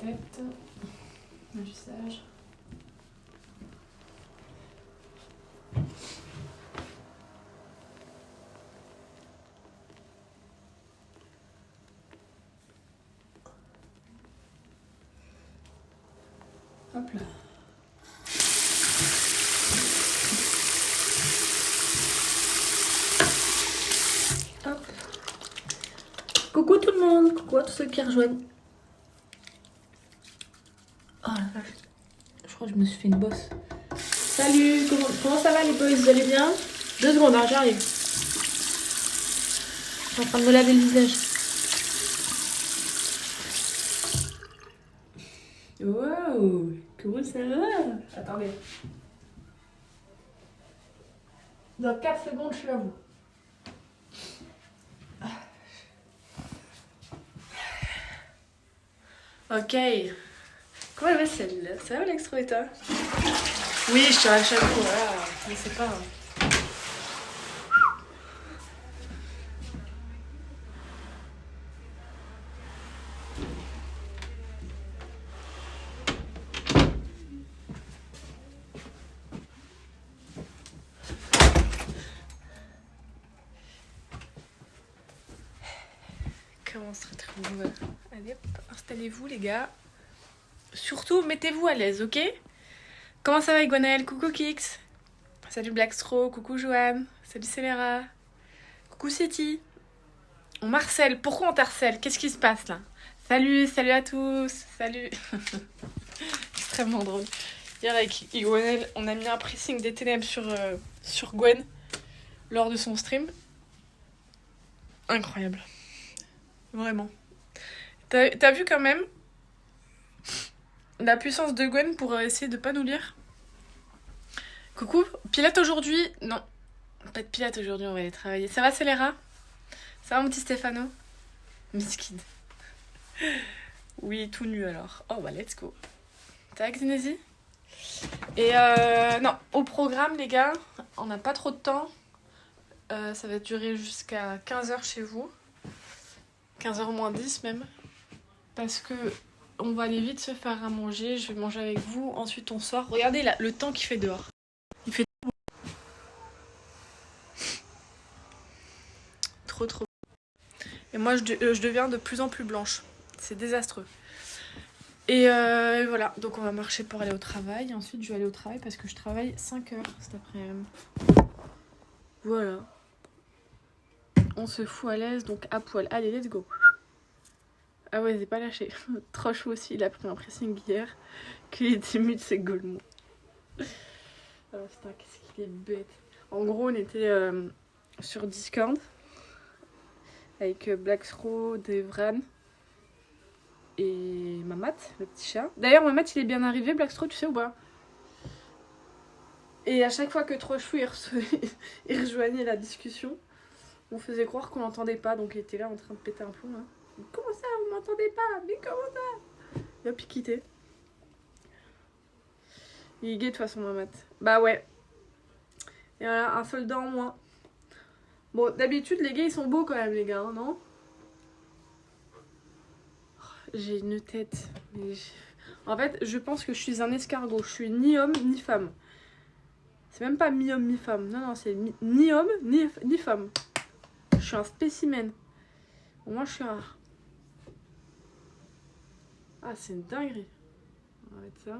tête. Du sage. Hop là. Hop. Coucou tout le monde, coucou à tous ceux qui rejoignent. Oh la vache, je crois que je me suis fait une bosse. Salut, comment ça va les boys, vous allez bien? 2 secondes, hein, j'arrive. Je suis en train de me laver le visage. Wow, comment ça va? Attendez. Dans 4 secondes, je suis à vous. Ok. Comment va celle-là? Ça va l'extro et toi? Oui, je suis à chaque fois, voilà. Mais c'est pas... Comment se retrouve? Allez hop, installez-vous les gars. Surtout, mettez-vous à l'aise, ok? Comment ça va Iguanaël? Coucou Kix. Salut Blackstro, coucou Joanne. Salut Célera. Coucou City. On Marcel, pourquoi on t'harcèle? Qu'est-ce qui se passe là? Salut à tous. Salut. Extrêmement drôle. Hier avec Iguanaël, on a mis un pressing des ténèbres sur Gwen lors de son stream. Incroyable. Vraiment. T'as vu quand même la puissance de Gwen pour essayer de pas nous lire? Coucou, Pilate aujourd'hui? Non, pas de Pilate aujourd'hui, on va aller travailler. Ça va Célera? Ça va mon petit Stéphano? Miskid. Oui, tout nu alors. Oh bah let's go. Ça va Xénésie? Et non, au programme les gars, on n'a pas trop de temps. Ça va durer jusqu'à 15h chez vous. 15h moins 10 même. Parce que on va aller vite se faire à manger. Je vais manger avec vous. Ensuite on sort. Regardez là, le temps qu'il fait dehors. Il fait trop. Et moi je deviens de plus en plus blanche. C'est désastreux. Et voilà, donc on va marcher pour aller au travail. Ensuite je vais aller au travail parce que je travaille 5 heures cet après-midi. Voilà. On se fout à l'aise, donc à poil. Allez, let's go. Ah ouais, c'est pas lâché. Trop chou aussi, il a pris un pressing hier. Qu'il est timide, c'est Golemont. Oh putain, qu'est-ce qu'il est bête. En gros, on était sur Discord avec Blackstro, Devran et Mamat, le petit chat. D'ailleurs, Mamat, il est bien arrivé, Blackstro, tu sais ou pas? Et à chaque fois que Trop chou, il rejoignait la discussion, on faisait croire qu'on l'entendait pas, donc il était là en train de péter un plomb. Hein. Comment ça, vous m'entendez pas? Mais comment ça? Et hop, il quittait. Il est gay de toute façon, Mamat. Bah ouais. Et voilà, un soldat en moins. Bon, d'habitude, les gays, ils sont beaux quand même, les gars, hein, non? J'ai une tête. En fait, je pense que je suis un escargot. Je suis ni homme, ni femme. C'est même pas mi-homme, mi-femme. Non, c'est ni homme, ni femme. Je suis un spécimen. Bon, moi, je suis rare. Ah, c'est une dinguerie. On va mettre ça.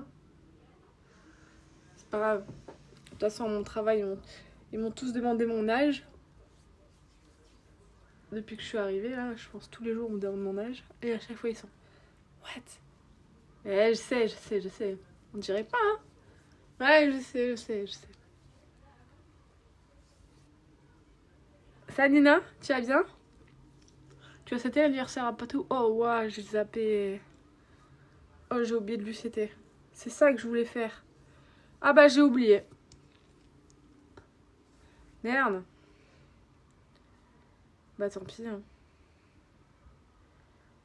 C'est pas grave. De toute façon, à mon travail, ils m'ont tous demandé mon âge. Depuis que je suis arrivée, là, je pense tous les jours, on me demande mon âge. Et à chaque fois, ils sont... What? Eh, je sais. On dirait pas, hein? Ouais, je sais. Ça, Nina, tu vas bien? Tu as c'était l'anniversaire à Patou? Oh, waouh, j'ai zappé. Oh, j'ai oublié de lui c'était. C'est ça que je voulais faire. Ah bah, j'ai oublié. Merde. Bah, tant pis. Hein.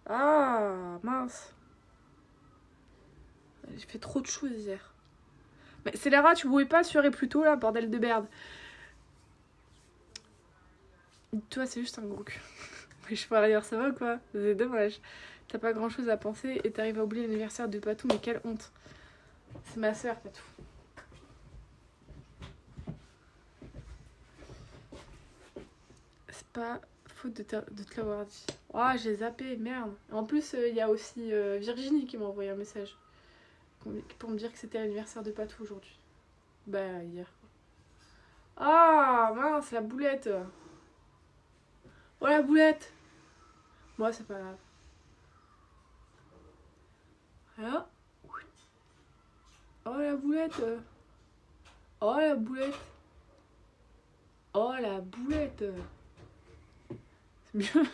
Ah, mince. J'ai fait trop de choses hier. Mais c'est Lara, tu pouvais pas assurer plus tôt là, bordel de merde. Toi, c'est juste un gros cul. Mais je peux rien, ça va ou quoi? C'est dommage. T'as pas grand chose à penser et t'arrives à oublier l'anniversaire de Patou, mais quelle honte. C'est ma soeur, Patou. C'est pas faute de te l'avoir dit. Oh, j'ai zappé, merde. En plus, il y a aussi Virginie qui m'a envoyé un message pour me dire que c'était l'anniversaire de Patou aujourd'hui. Bah, hier. Ah, mince, la boulette. Oh, la boulette. Moi, c'est pas grave. Voilà. Oh, la boulette. Oh, la boulette. Oh, la boulette. C'est mieux.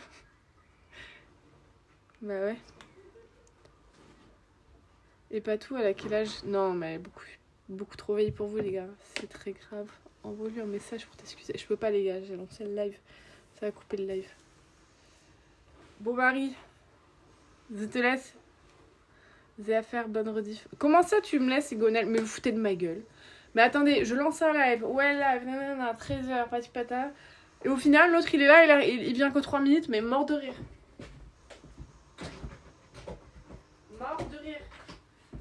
Bah ouais. Et Patou, elle a quel âge? Non, mais elle est beaucoup trop vieille pour vous, les gars. C'est très grave. Envoie-lui un message pour t'excuser. Je peux pas, les gars. J'ai lancé le live. Ça va couper le live. Bon, Marie. Je te laisse. J'ai à faire bonne rediff. Comment ça, tu me laisses, Gonel? Mais vous foutez de ma gueule. Mais attendez, je lance un live. Ouais, live, nanana, 13h, pati pata. Et au final, l'autre, il est là, il vient que 3 minutes, mais mort de rire. Mort de rire.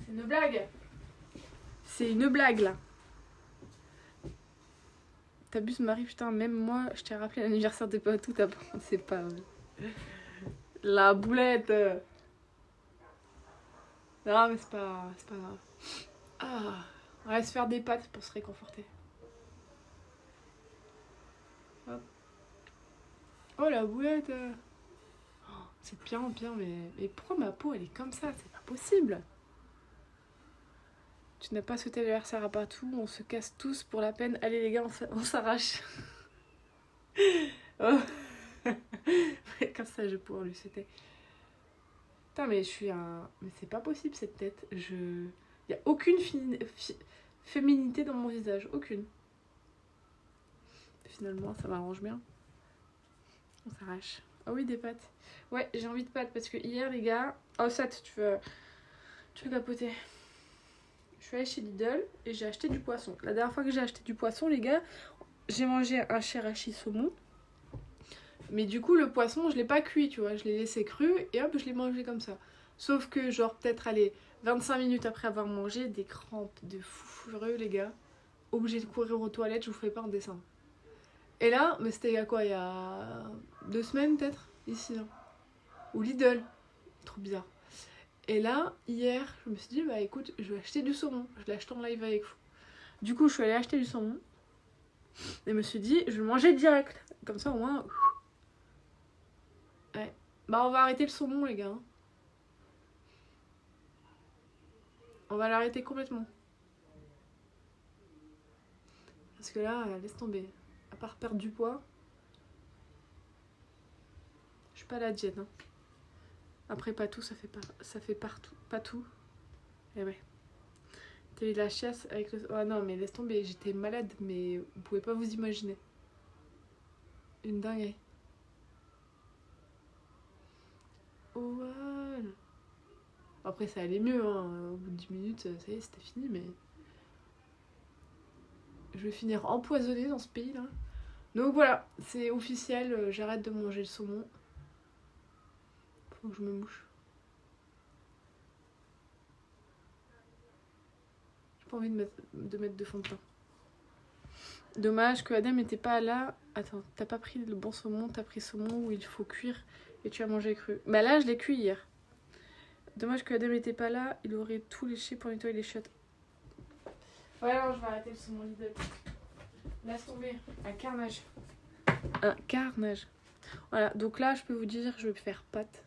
C'est une blague. C'est une blague, là. T'abuses, Marie, putain, même moi, je t'ai rappelé l'anniversaire de Patou, t'as pas... C'est pas vrai. La boulette. Non, mais c'est pas grave. Ah, on va se faire des pâtes pour se réconforter. Hop. Oh, la boulette. Oh, c'est de pire en pire, mais pourquoi ma peau, elle est comme ça? C'est pas possible. Tu n'as pas souhaité l'anniversaire à Patou, on se casse tous pour la peine. Allez, les gars, on s'arrache. Oh. Comme ça, je pourrais lui souhaiter. Putain, mais je suis un... Mais c'est pas possible, cette tête. Il y a aucune féminité dans mon visage. Aucune. Finalement, ça m'arrange bien. On s'arrache. Ah oui, des pâtes. Ouais, j'ai envie de pâtes parce que hier, les gars... Oh, ça, tu veux capoter. Je suis allée chez Lidl et j'ai acheté du poisson. La dernière fois que j'ai acheté du poisson, les gars, j'ai mangé un shirashi saumon. Mais du coup, le poisson, je l'ai pas cuit, tu vois. Je l'ai laissé cru et hop, je l'ai mangé comme ça. Sauf que, genre, peut-être, allez, 25 minutes après avoir mangé, des crampes de fou furieux, les gars. Obligé de courir aux toilettes, je vous ferai pas un dessin. Et là, mais c'était il y a quoi? Il y a 2 semaines, peut-être? Ici, hein. Ou Lidl. Trop bizarre. Et là, hier, je me suis dit, bah écoute, je vais acheter du saumon. Je l'ai acheté en live avec vous. Du coup, je suis allée acheter du saumon. Et je me suis dit, je vais le manger direct. Comme ça, au moins... Ouais. Bah, on va arrêter le saumon, les gars. On va l'arrêter complètement. Parce que là, laisse tomber. À part perdre du poids, je suis pas à la diète. Hein. Après, pas tout, ça fait partout. Pas tout. Et ouais. T'as eu de la chiasse avec le... Oh non, mais laisse tomber. J'étais malade, mais vous pouvez pas vous imaginer. Une dinguerie. Oh, voilà. Après, ça allait mieux. Hein. Au bout de 10 minutes, ça y est, c'était fini, mais... Je vais finir empoisonnée dans ce pays-là. Donc voilà, c'est officiel. J'arrête de manger le saumon. Faut que je me mouche. J'ai pas envie de mettre de fond de teint. Dommage que Adam n'était pas là. Attends, t'as pas pris le bon saumon, t'as pris saumon où il faut cuire et tu as mangé cru. Bah là, je l'ai cuit hier. Dommage que Adam n'était pas là, il aurait tout léché pour nettoyer les chiottes. Ouais, non, je vais arrêter le saumon Lidl. Laisse tomber. Un carnage. Un carnage. Voilà, donc là, je peux vous dire, je vais faire pâte.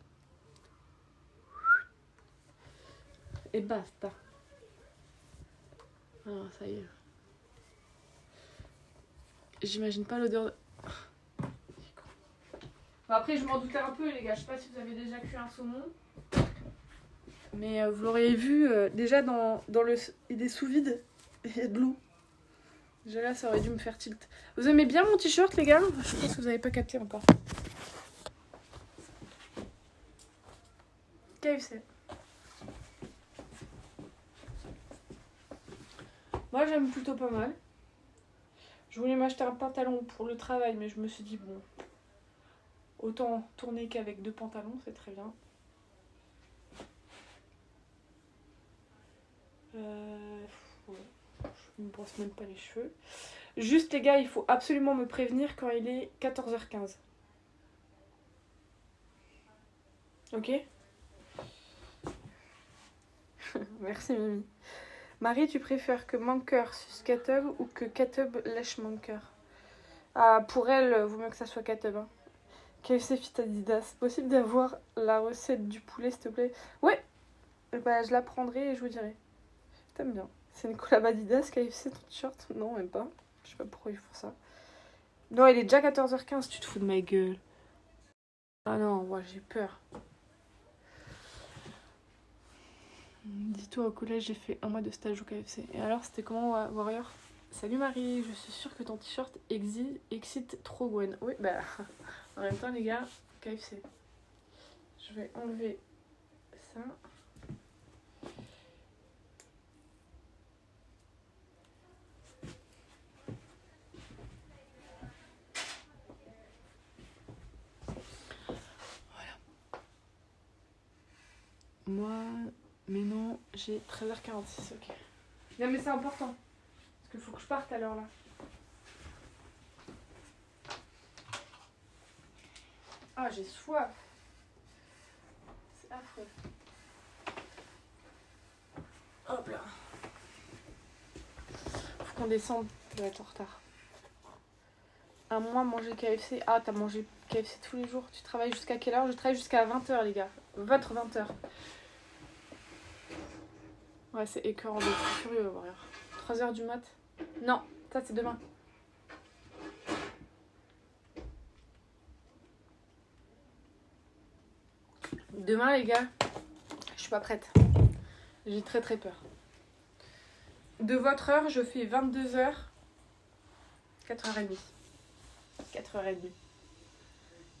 Et basta. Ah, ça y est. J'imagine pas l'odeur de... Bon, après, je m'en doutais un peu, les gars. Je sais pas si vous avez déjà cuit un saumon. Mais vous l'auriez vu, déjà dans des sous-vides, il y a de l'eau. Déjà là, ça aurait dû me faire tilt. Vous aimez bien mon t-shirt, les gars? Je pense que vous avez pas capté encore. KFC. Moi, j'aime plutôt pas mal. Je voulais m'acheter un pantalon pour le travail, mais je me suis dit, bon, autant tourner qu'avec 2 pantalons, c'est très bien. brosse même pas les cheveux. Juste les gars, il faut absolument me prévenir quand il est 14h15. Ok. Merci Mimi. Marie, tu préfères que Manqueur suce Katub ou que Katub lèche Manqueur? Ah, pour elle, vaut mieux que ça soit Katub. Hein. KFC Fit Adidas. Possible d'avoir la recette du poulet, s'il te plaît? Ouais, bah, je la prendrai et je vous dirai. T'aimes bien. C'est une collab Adidas, KFC, ton t-shirt? Non, même pas. Je sais pas pourquoi ils font ça. Non, il est déjà 14h15, tu te fous de ma gueule. Ah non, moi j'ai peur. Dis-toi, au collège, j'ai fait 1 mois de stage au KFC. Et alors, c'était comment, Warrior? Salut Marie, je suis sûre que ton t-shirt excite trop Gwen. Oui, bah, en même temps, les gars, KFC. Je vais enlever ça. Moi, mais non, j'ai 13h46, ok. Non mais c'est important, parce qu'il faut que je parte à l'heure là. Ah, j'ai soif. C'est affreux. Hop là. Faut qu'on descende, je vais être en retard. À moi, manger KFC. Ah, t'as mangé KFC tous les jours. Tu travailles jusqu'à quelle heure? Je travaille jusqu'à 20h les gars. 20h. Ouais, c'est écœurant, je suis furieux, Warrior. 3h du mat. Non, ça c'est demain. Demain, les gars, je suis pas prête. J'ai très très peur. De votre heure, je fais 22h. 4h30. 4h30.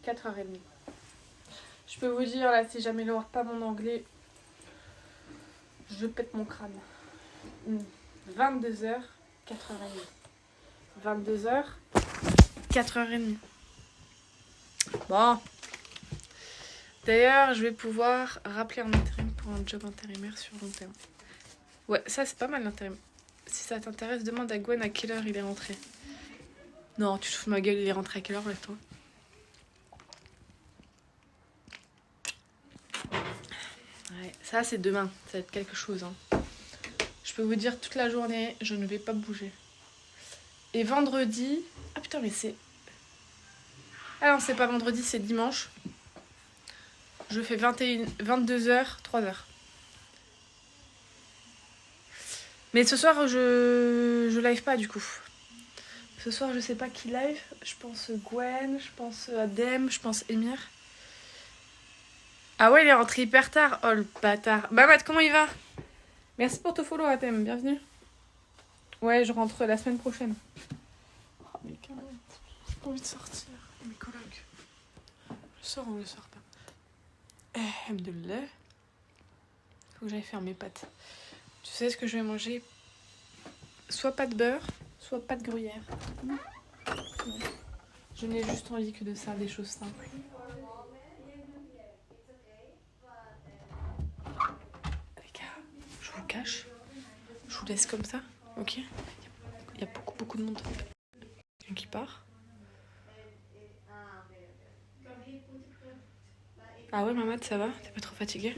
4h30. Je peux vous dire, là, si j'améliore pas mon anglais, je pète mon crâne. 22h, 4h30. 22h, 4h30. Bon. D'ailleurs, je vais pouvoir rappeler un intérim pour un job intérimaire sur long terme. Ouais, ça c'est pas mal l'intérim. Si ça t'intéresse, demande à Gwen à quelle heure il est rentré. Non, tu te fous de ma gueule, il est rentré à quelle heure, lève-toi. Ouais, ça c'est demain, ça va être quelque chose. Hein. Je peux vous dire, toute la journée, je ne vais pas bouger. Et vendredi... Ah putain, mais c'est... Ah non, c'est pas vendredi, c'est dimanche. Je fais 22h, 3h. Mais ce soir, je live pas du coup. Ce soir, je sais pas qui live. Je pense Gwen, je pense Adem, je pense Emir. Ah ouais, il est rentré hyper tard. Oh le bâtard. Bah Matt, comment il va? Merci pour ton follow, Adem. Bienvenue. Ouais, je rentre la semaine prochaine. Oh mais quand même, j'ai pas envie de sortir. Mes collègues. Je sors ou je sors pas? Alhamdoulilah. Faut que j'aille faire mes pâtes. Tu sais ce que je vais manger? Soit pas de beurre, soit pas de gruyère. Je n'ai juste envie que de ça, des choses simples. Les gars, je vous cache. Je vous laisse comme ça, ok? Il y a beaucoup de monde qui part. Ah ouais, maman, ça va? T'es pas trop fatiguée?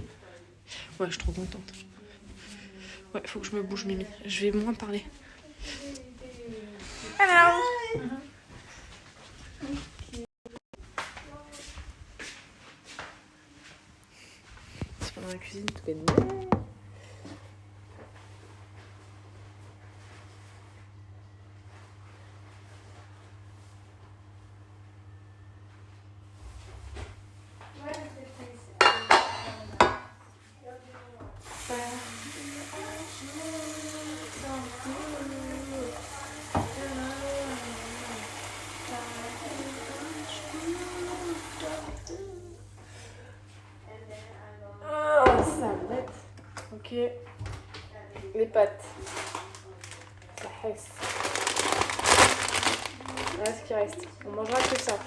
Ouais, je suis trop contente. Ouais, faut que je me bouge, Mimi. Je vais moins parler. Hello! C'est pas dans la cuisine, tout est net. Ok, les pâtes, ça reste. Voilà ce qui reste. On mangera que ça.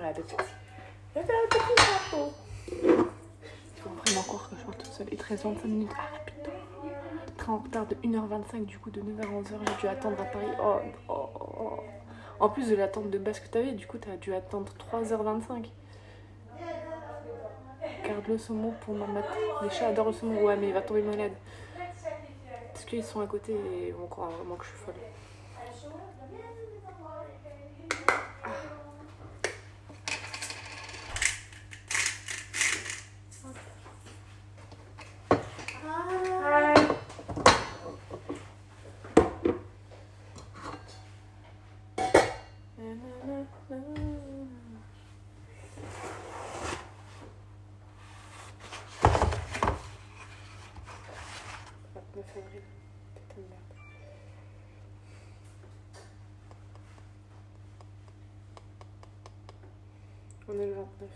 a des petits. Elle a un petit chapeau. Il faut vraiment croire que je pars toute seule. Et 13h25 minutes. Ah putain. Train en retard de 1h25, du coup de 9h à 11h. J'ai dû attendre à Paris. Oh. En plus de l'attente de base que t'avais, du coup t'as dû attendre 3h25. Garde le saumon pour m'en mettre. Les chats adorent le saumon. Ouais, mais il va tomber malade. Parce qu'ils sont à côté et vont croire vraiment que je suis folle. Avril. Putain de merde. On est le 29.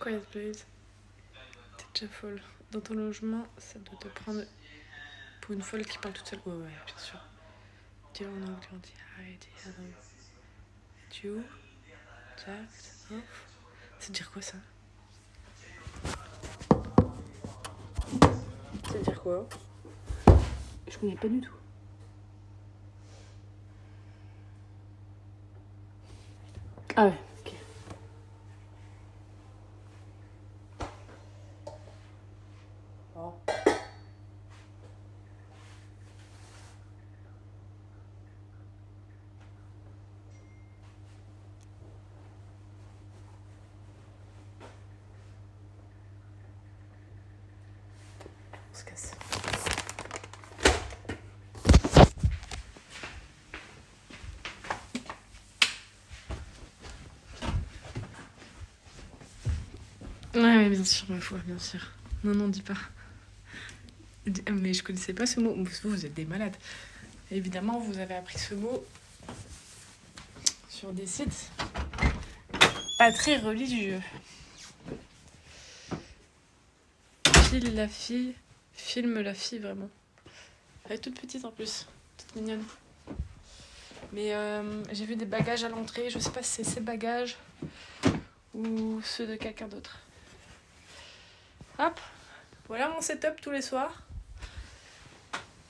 Quiet please. T'es déjà folle. Dans ton logement, ça doit te prendre pour une folle qui parle toute seule. Ouais, bien sûr. Dis en anglais, on dit Heidi, hello. You, Jack, off. Ça veut dire quoi ça? Ça veut dire quoi? Je connais pas du tout. Ah ouais, ok. Oh. On se casse. Ouais, bien sûr, ma foi, bien sûr. Non, dis pas. Mais je connaissais pas ce mot. Vous êtes des malades. Évidemment, vous avez appris ce mot sur des sites pas très religieux. File la fille, filme la fille, vraiment. Elle est toute petite en plus, toute mignonne. Mais j'ai vu des bagages à l'entrée. Je sais pas si c'est ses bagages ou ceux de quelqu'un d'autre. Hop, voilà mon setup tous les soirs.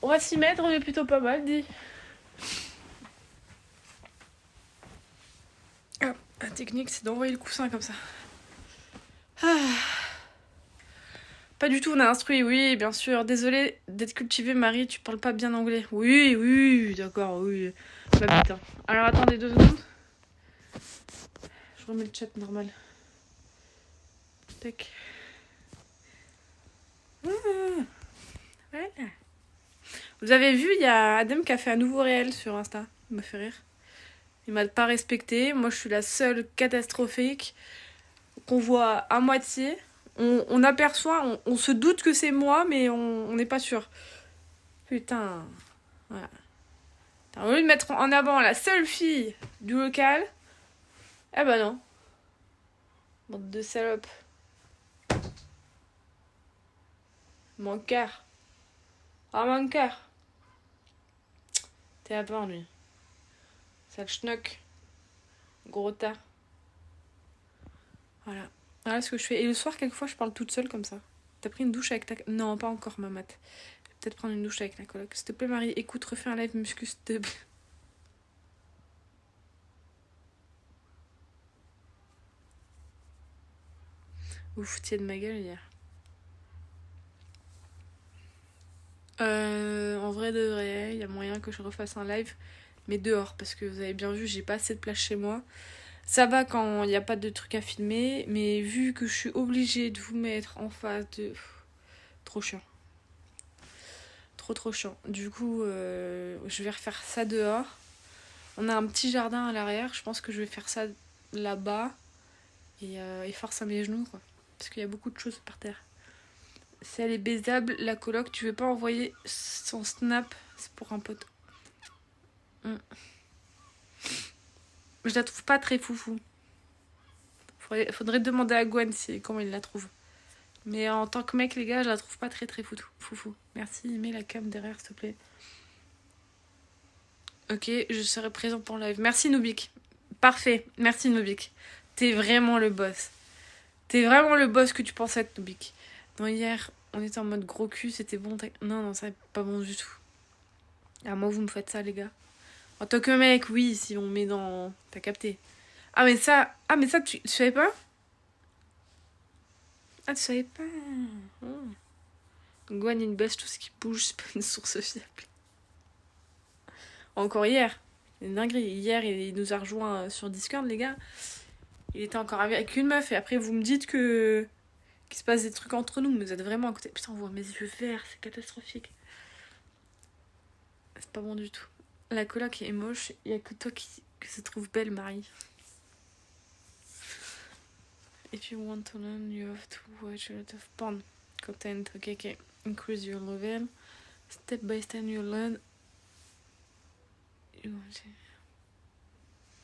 On va s'y mettre, on est plutôt pas mal, dit. Ah, la technique, c'est d'envoyer le coussin comme ça. Ah. Pas du tout, on a instruit, oui, bien sûr. Désolée d'être cultivée, Marie, tu parles pas bien anglais. Oui, d'accord, oui. Bah putain. Alors attendez 2 secondes. Je remets le chat normal. Tac. Voilà. Vous avez vu, il y a Adam qui a fait un nouveau réel sur Insta. Il m'a fait rire. Il m'a pas respecté. Moi, je suis la seule catastrophique qu'on voit à moitié. On aperçoit, on se doute que c'est moi, mais on n'est pas sûr. Putain. Voilà. Au lieu de mettre en avant la seule fille du local, eh ben non. Bande de salopes. Manqueur. Ah, manqueur. T'es à part, lui. Sale schnock. Gros tas. Voilà. Voilà ce que je fais. Et le soir, quelquefois, je parle toute seule comme ça. T'as pris une douche avec ta... Non, pas encore, ma mat. Je vais peut-être prendre une douche avec la coloc. S'il te plaît, Marie, écoute, refais un live muscu, s'il te plaît. Vous foutiez de ma gueule hier. En vrai de vrai, il y a moyen que je refasse un live, mais dehors, parce que vous avez bien vu, j'ai pas assez de place chez moi. Ça va quand il n'y a pas de trucs à filmer, mais vu que je suis obligée de vous mettre en face de... Trop chiant. Trop chiant. Du coup, je vais refaire ça dehors. On a un petit jardin à l'arrière, je pense que je vais faire ça là-bas. Et force à mes genoux, quoi. Parce qu'il y a beaucoup de choses par terre. Si elle est baisable, la coloc, tu veux pas envoyer son snap, c'est pour un pote. Je la trouve pas très foufou. Faudrait demander à Gwen comment il la trouve. Mais en tant que mec, les gars, je la trouve pas très foufou. Merci, mets la cam derrière, s'il te plaît. Ok, je serai présente en live. Merci, Nubik. Parfait, merci, Nubik. T'es vraiment le boss. T'es vraiment le boss que tu pensais être, Nubik. Non, hier, on était en mode gros cul, c'était bon. Non, ça n'est pas bon du tout. Ah, moi, vous me faites ça, les gars. En tant que mec, oui, si on met dans... T'as capté. Ah, mais ça, tu savais pas? Ah, tu savais pas? Oh. Gwen, il baisse tout ce qui bouge, c'est pas une source fiable. Encore hier. C'est une dinguerie. Hier, il nous a rejoint sur Discord, les gars. Il était encore avec une meuf, et après, vous me dites qu'il se passe des trucs entre nous, mais vous êtes vraiment à côté. Putain, on voit mes yeux verts, c'est catastrophique. C'est pas bon du tout. La coloc est moche, il y a que toi qui se trouve belle, Marie. If you want to learn, you have to watch a lot of porn content. Okay. Increase your level. Step by step, you learn.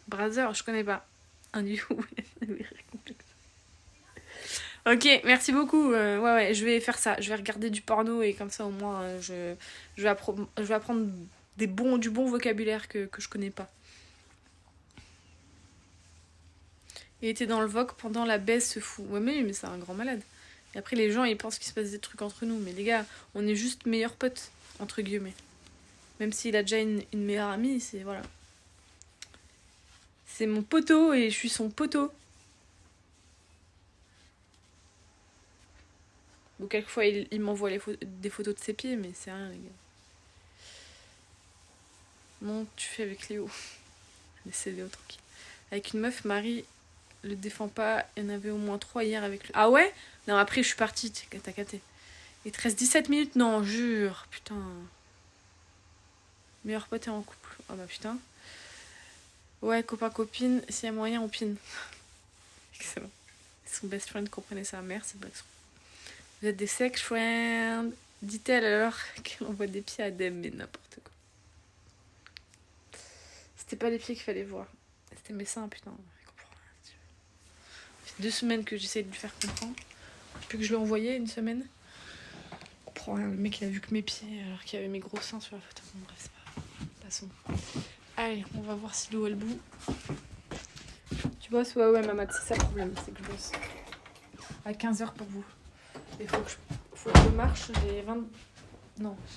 Brother, je connais pas. Un du coup. Ok, merci beaucoup. Ouais, je vais faire ça. Je vais regarder du porno et comme ça au moins je vais apprendre du bon vocabulaire que je connais pas. Il était dans le VOC pendant la baisse, ce fou. Ouais, mais c'est un grand malade. Et après, les gens, ils pensent qu'il se passe des trucs entre nous. Mais les gars, on est juste meilleurs potes, entre guillemets. Même s'il a déjà une meilleure amie, c'est... Voilà. C'est mon poteau et je suis son poteau. Bon, quelquefois, il m'envoie des photos de ses pieds, mais c'est rien, les gars. Non, tu fais avec Léo. Laissez Léo tranquille. Avec une meuf, Marie le défend pas. Il y en avait au moins 3 hier avec lui. Ah ouais? Non, après, je suis partie. T'as capté. Il te reste 17 minutes? Non, jure. Putain. Meilleur pote et en couple. Ah bah putain. Ouais, copain-copine. S'il y a moyen, on pine. Excellent. Son best friend comprenait sa mère, c'est Blackstone. Vous êtes des sex friends. Dit-elle alors qu'elle envoie des pieds à Dem, mais n'importe quoi. C'était pas les pieds qu'il fallait voir. C'était mes seins, putain. Ça fait 2 semaines que j'essaie de lui faire comprendre. Depuis que je l'ai envoyé, 1 semaine. Je comprends rien. Le mec, il a vu que mes pieds, alors qu'il y avait mes gros seins sur la photo. Bon, bref, c'est pas... Passons. Allez, on va voir si l'eau elle bout. Tu bosses? Ouais, maman, c'est ça le problème, c'est que je bosse. À 15h pour vous. Il faut que je marche.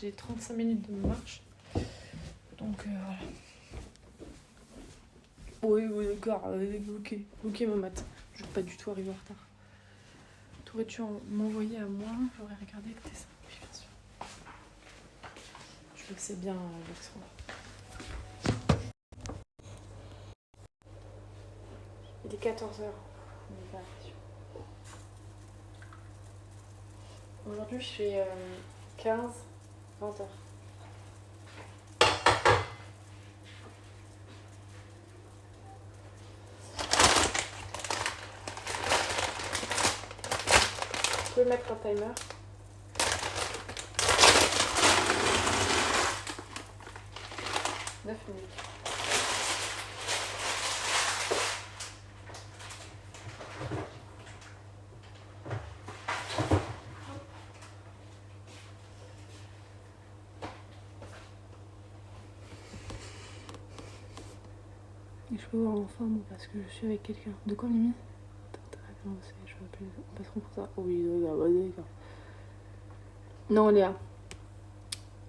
J'ai 35 minutes de marche. Donc, voilà. Oui, d'accord. Ok, maman. Je vais pas du tout arriver en retard. T'aurais-tu m'envoyer à moi? J'aurais regardé que t'es ça. Oui, bien sûr. Je le sais bien, Alexandre. Il est 14h. Aujourd'hui, je fais 15, 20h. Je peux mettre un timer. « 9 minutes. Et je peux voir enfin moi parce que je suis avec quelqu'un. De quoi, Mimi? Je vais appeler le patron pour ça. Oui, d'accord. Non, Léa.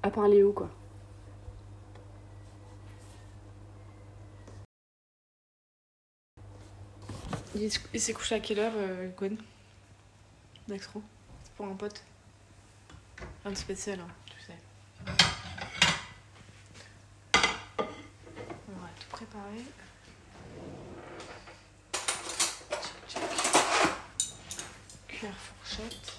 À part Léo, quoi. Il s'est couché à quelle heure, Gwen? D'Axro? C'est pour un pote. Rien de spécial, hein, tu sais. On va tout préparer. Cuillère, fourchette.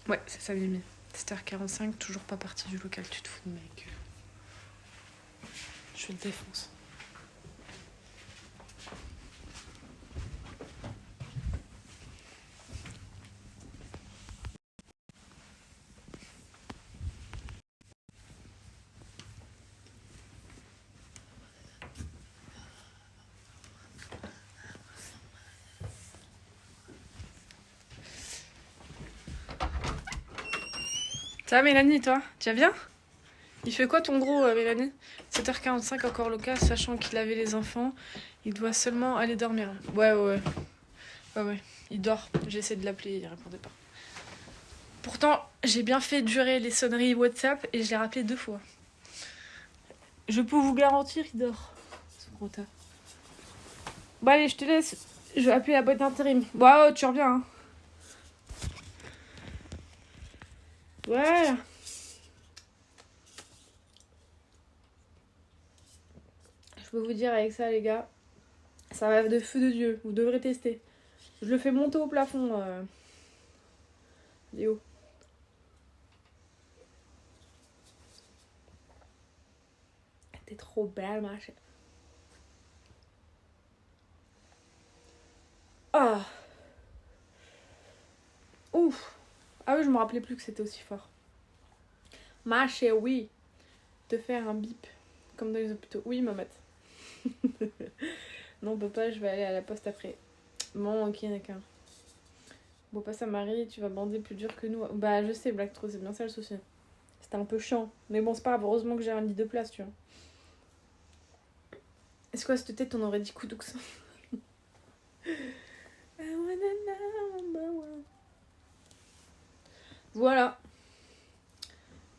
Ouais, c'est ça, Mimi. 7h45, toujours pas partie du local, tu te fous de mec. Je le défonce. Ça va Mélanie, toi? Tu vas bien? Il fait quoi ton gros, Mélanie? 7h45 encore local, sachant qu'il avait les enfants. Il doit seulement aller dormir. Ouais. Il dort. J'ai essayé de l'appeler, il répondait pas. Pourtant, j'ai bien fait durer les sonneries WhatsApp et je l'ai rappelé 2 fois. Je peux vous garantir, il dort. Ce gros tas. Bon allez, je te laisse. Je vais appeler la boîte d'intérim. Bon, tu reviens, hein. Ouais. Je peux vous dire avec ça, les gars, ça va de feu de Dieu. Vous devrez tester. Je le fais monter au plafond, Léo. T'es trop belle, ma chérie. Ah. Ouf. Ah oui, je me rappelais plus que c'était aussi fort. Ma chérie, oui. Te faire un bip. Comme dans les hôpitaux. Oui, mamette. Non, papa, je vais aller à la poste après. Bon, ok, d'accord. Bon, pas ça, Marie, tu vas bander plus dur que nous. Bah, je sais, Black True, c'est bien ça le souci. C'était un peu chiant. Mais bon, c'est pas grave, heureusement que j'ai un lit de place, tu vois. Est-ce que cette tête, on aurait dit Koudoux? Voilà.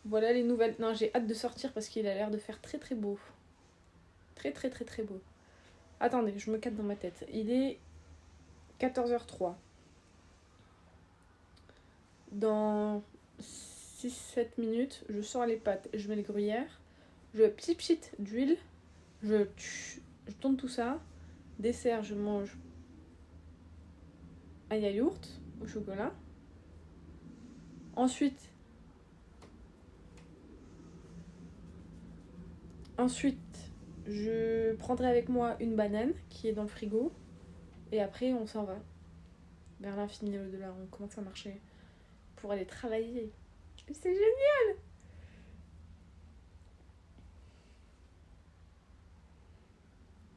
Voilà les nouvelles. Non, j'ai hâte de sortir parce qu'il a l'air de faire très très beau. Très très très très beau. Attendez, je me cadre dans ma tête. Il est 14h03. Dans 6-7 minutes, je sors les pâtes, je mets les gruyères, je pchit d'huile, je tourne tout ça. Dessert, je mange un yaourt au chocolat. Ensuite, je prendrai avec moi une banane qui est dans le frigo. Et après, on s'en va. Vers l'infini et au-delà, on commence à marcher pour aller travailler. C'est génial!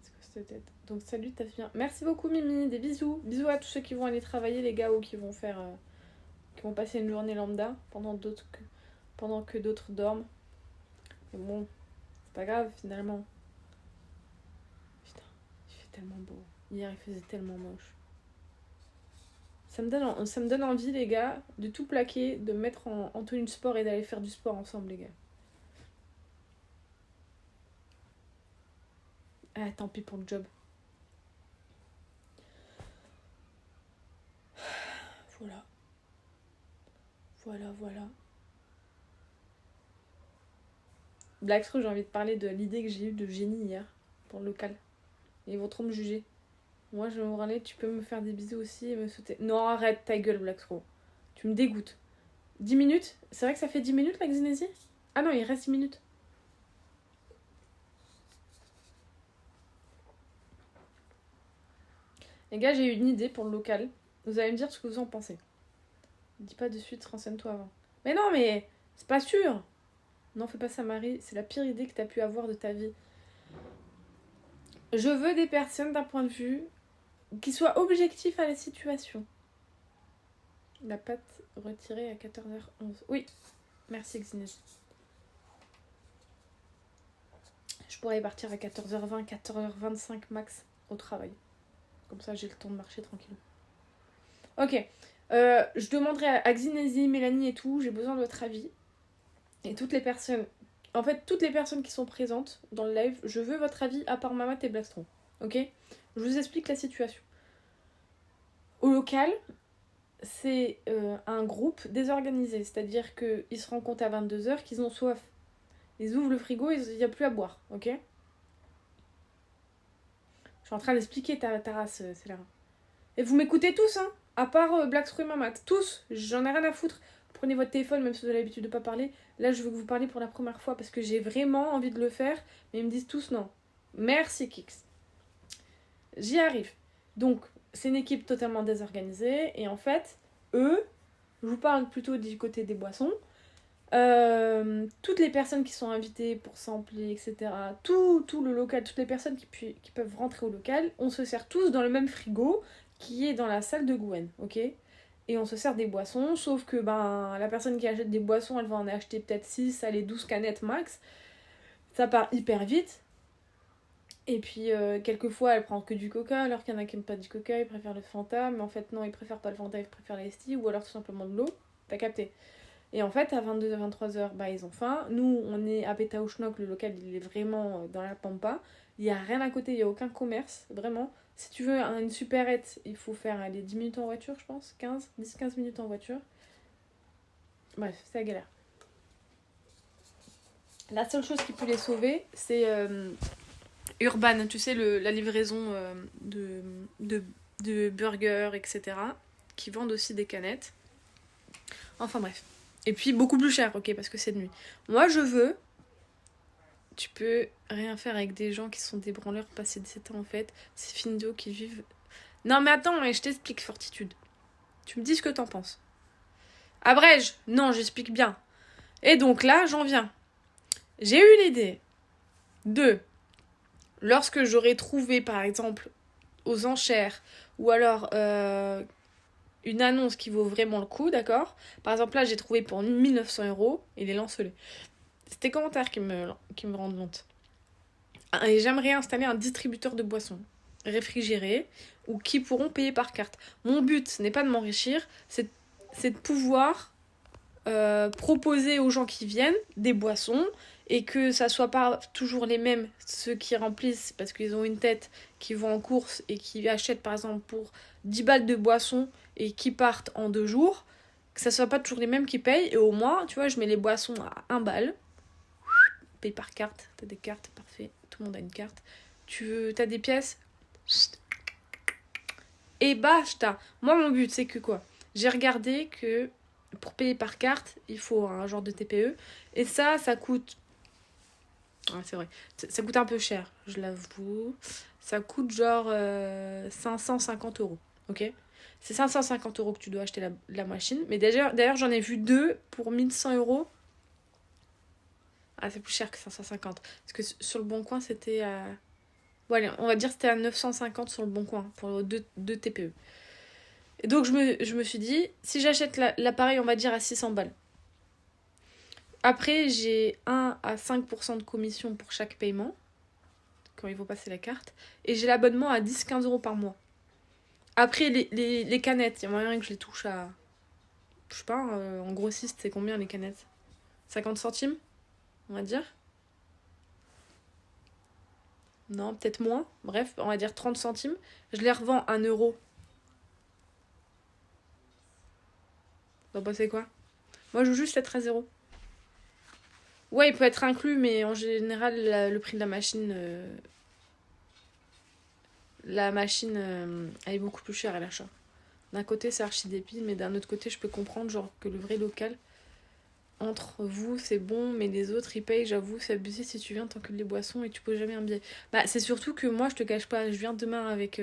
C'est quoi cette tête? Donc salut ta fille. Merci beaucoup Mimi, des bisous. Bisous à tous ceux qui vont aller travailler, les gars, ou qui vont faire... qui vont passer une journée lambda pendant que d'autres dorment. Mais bon, c'est pas grave finalement. Putain, il fait tellement beau. Hier il faisait tellement moche. Ça me donne envie, les gars, de tout plaquer, de me mettre en tenue de sport et d'aller faire du sport ensemble, les gars. Ah, tant pis pour le job. Voilà. Blackstreet, j'ai envie de parler de l'idée que j'ai eue de génie hier, pour le local. Ils vont trop me juger. Moi, je vais me râler, tu peux me faire des bisous aussi et me sauter. Non, arrête ta gueule, Blackstreet. Tu me dégoûtes. 10 minutes? C'est vrai que ça fait 10 minutes, la Xénésie? Ah non, il reste 10 minutes. Les gars, j'ai eu une idée pour le local. Vous allez me dire ce que vous en pensez. Dis pas de suite, renseigne-toi avant. Mais non, mais c'est pas sûr. Non, fais pas ça, Marie. C'est la pire idée que t'as pu avoir de ta vie. Je veux des personnes d'un point de vue qui soient objectifs à la situation. La pâte retirée à 14h11. Oui, merci Xinès. Je pourrais partir à 14h20, 14h25 max au travail. Comme ça, j'ai le temps de marcher tranquille. Ok. Je demanderai à Xinesi, Mélanie et tout, j'ai besoin de votre avis. Et toutes les personnes... En fait, toutes les personnes qui sont présentes dans le live, je veux votre avis à part Mamat et Blackstone. Ok? Je vous explique la situation. Au local, c'est un groupe désorganisé. C'est-à-dire qu'ils se rencontrent à 22h, qu'ils ont soif. Ils ouvrent le frigo, il n'y a plus à boire. Ok? Je suis en train d'expliquer ta race, c'est là. Et vous m'écoutez tous, hein? À part Blackstone et Mamat. Tous! J'en ai rien à foutre. Prenez votre téléphone, même si vous avez l'habitude de pas parler. Là, je veux que vous parliez pour la première fois parce que j'ai vraiment envie de le faire. Mais ils me disent tous non. Merci, Kix. J'y arrive. Donc, c'est une équipe totalement désorganisée. Et en fait, eux, je vous parle plutôt du côté des boissons. Toutes les personnes qui sont invitées pour sampler, etc. Tout le local, toutes les personnes qui peuvent rentrer au local, on se sert tous dans le même frigo qui est dans la salle de Gwen, ok? et on se sert des boissons, sauf que la personne qui achète des boissons, elle va en acheter peut-être 6, allez 12 canettes max. Ça part hyper vite. Et puis, quelquefois, elle prend que du coca, alors qu'il y en a qui n'aiment pas du coca, ils préfèrent le Fanta, mais en fait, non, ils préfèrent pas le Fanta, ils préfèrent l'Ice-Tea, ou alors tout simplement de l'eau. T'as capté. Et en fait, à 22 à 23h, ils ont faim. Nous, on est à Pétaouchnok, le local, il est vraiment dans la pampa. Il n'y a rien à côté, il n'y a aucun commerce, vraiment. Si tu veux une supérette, il faut faire aller 10 minutes en voiture, je pense, 10-15 minutes en voiture. Bref, c'est la galère. La seule chose qui peut les sauver, c'est Urban, tu sais, la livraison de burgers, etc. Qui vendent aussi des canettes. Enfin bref. Et puis beaucoup plus cher, ok, parce que c'est de nuit. Moi, je veux... Tu peux rien faire avec des gens qui sont des branleurs passés de 7 ans, en fait. C'est finito qui vivent... Non, mais attends, je t'explique, Fortitude. Tu me dis ce que t'en penses. Abrège. Non, j'explique bien. Et donc là, j'en viens. J'ai eu l'idée de... Lorsque j'aurai trouvé, par exemple, aux enchères, ou alors une annonce qui vaut vraiment le coup, d'accord ? Par exemple, là, j'ai trouvé pour 1900 € et les lancelets. C'est tes commentaires qui me rendent honte. Et j'aimerais installer un distributeur de boissons réfrigérés ou qui pourront payer par carte. Mon but, ce n'est pas de m'enrichir, c'est de pouvoir proposer aux gens qui viennent des boissons et que ça soit pas toujours les mêmes, ceux qui remplissent parce qu'ils ont une tête, qui vont en course et qui achètent par exemple pour 10 balles de boissons et qui partent en 2 jours, que ça soit pas toujours les mêmes qui payent. Et au moins, tu vois, je mets les boissons à 1 balle, paye par carte, t'as des cartes, parfait, tout le monde a une carte. T'as des pièces, et basta. Moi, mon but, c'est que quoi ? J'ai regardé que pour payer par carte, il faut un genre de TPE. Et ça coûte... Ah, c'est vrai. Ça coûte un peu cher, je l'avoue. Ça coûte genre 550 €. Ok ? C'est 550 € que tu dois acheter la machine. Mais d'ailleurs, j'en ai vu 2 pour 1100 €. Ah, c'est plus cher que 550. Parce que sur le Bon Coin, c'était à... Bon, allez, on va dire que c'était à 950 sur le Bon Coin pour 2 TPE. Et donc, je me suis dit, si j'achète l'appareil, on va dire à 600 balles. Après, j'ai 1 à 5% de commission pour chaque paiement, quand il faut passer la carte. Et j'ai l'abonnement à 10-15 € par mois. Après, les canettes, il y a moyen que je les touche à... Je sais pas, en grossiste, c'est combien les canettes ? 50 centimes, on va dire ? Non, peut-être moins. Bref, on va dire 30 centimes. Je les revends 1 €. T'en pensez quoi ? Moi, je veux juste être à 0. Ouais, il peut être inclus, mais en général, le prix de la machine... elle est beaucoup plus chère à l'achat. D'un côté, c'est archi débile, mais d'un autre côté, je peux comprendre genre que le vrai local, entre vous, c'est bon, mais les autres, ils payent, j'avoue, c'est abusé si tu viens tant que les boissons et tu poses jamais un billet. Bah, c'est surtout que moi, je te cache pas, je viens demain avec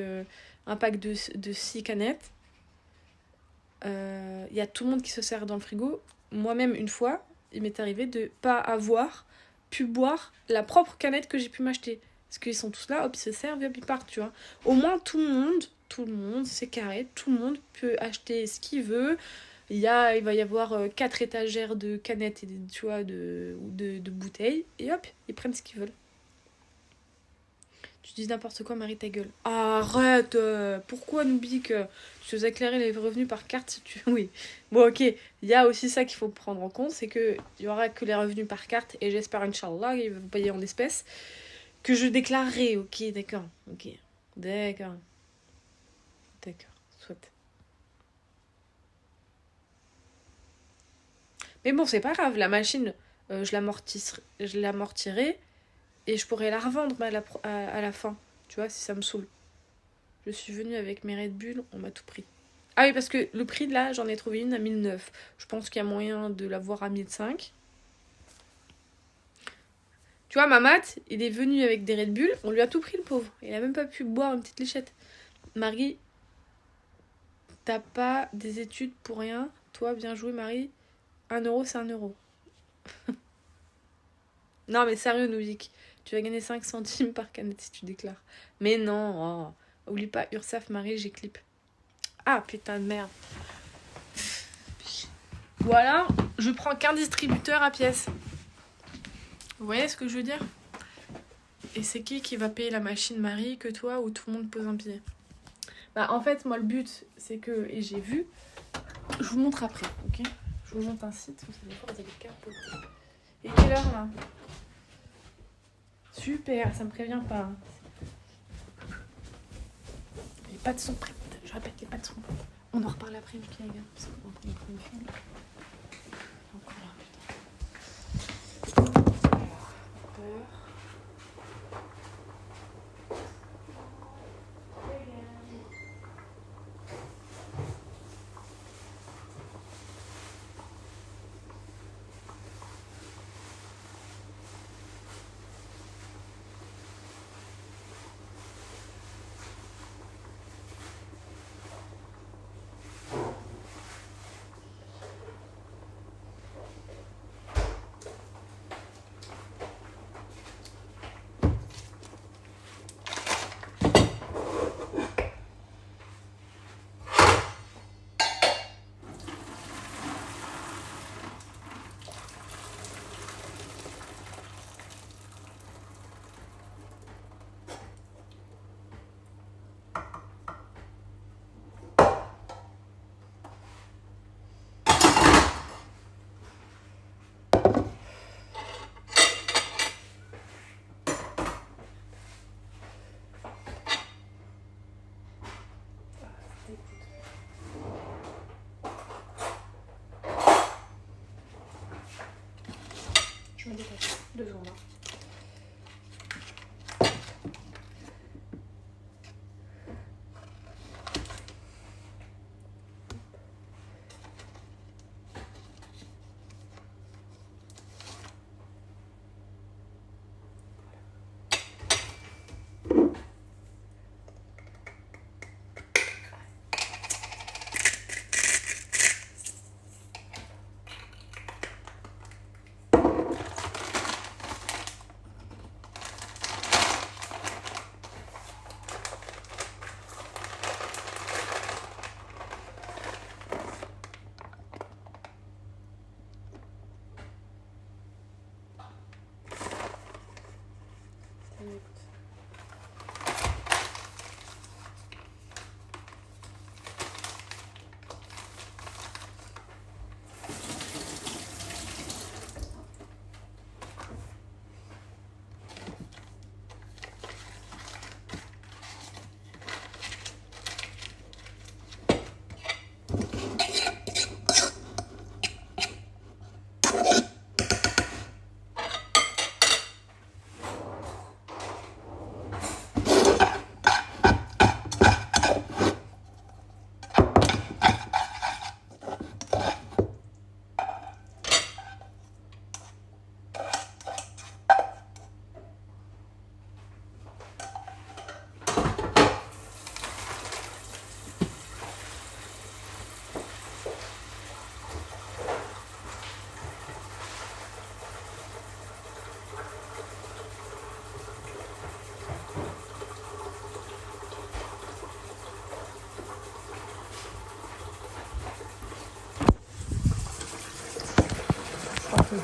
un pack de 6 canettes. Y a tout le monde qui se sert dans le frigo. Moi-même, une fois, il m'est arrivé de pas avoir pu boire la propre canette que j'ai pu m'acheter. Parce qu'ils sont tous là, hop, ils se servent, hop, ils partent, tu vois. Au moins, tout le monde, c'est carré, tout le monde peut acheter ce qu'il veut. Il va y avoir 4 étagères de canettes et tu vois, de bouteilles. Et hop, ils prennent ce qu'ils veulent. Tu dis n'importe quoi, Marie, ta gueule. Arrête. Pourquoi Noubik tu veux éclairer les revenus par carte si tu... Oui. Bon, ok. Il y a aussi ça qu'il faut prendre en compte, c'est qu'il n'y aura que les revenus par carte, et j'espère, Inch'Allah, ils vont payer en espèces, que je déclarerai. Ok, d'accord. Ok. D'accord. D'accord. Soit. Mais bon, c'est pas grave. La machine, je l'amortirai, et je pourrais la revendre à la fin. Tu vois, si ça me saoule. Je suis venue avec mes Red Bull, on m'a tout pris. Ah oui, parce que le prix de là, j'en ai trouvé une à 1009. Je pense qu'il y a moyen de l'avoir à 1005. Tu vois, Mamat, il est venu avec des Red Bull, on lui a tout pris le pauvre. Il a même pas pu boire une petite lichette. Marie, t'as pas des études pour rien. Toi, bien joué, Marie. 1 €, c'est 1 €. Non, mais sérieux, Nouvik. Tu vas gagner 5 centimes par canette si tu déclares. Mais non, oh. Oublie pas, Ursaf, Marie, j'ai clip. Ah, putain de merde. Ou alors, je prends qu'un distributeur à pièces. Vous voyez ce que je veux dire? Et c'est qui va payer la machine, Marie, que toi, ou tout le monde pose un billet? Bah en fait, moi le but, c'est que, et j'ai vu, je vous montre après, ok? Je vous montre un site, vous allez voir, vous allez capoter. Et quelle heure là? Super, ça me prévient pas. Les pas de son, je répète, les pas de son. On en reparle après, ok les gars, parce qu'on est en train de prendre une film. Encore là, putain. Peur. Je me dépêche. 2 secondes.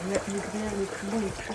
Les gruyères les plus bons, les plus.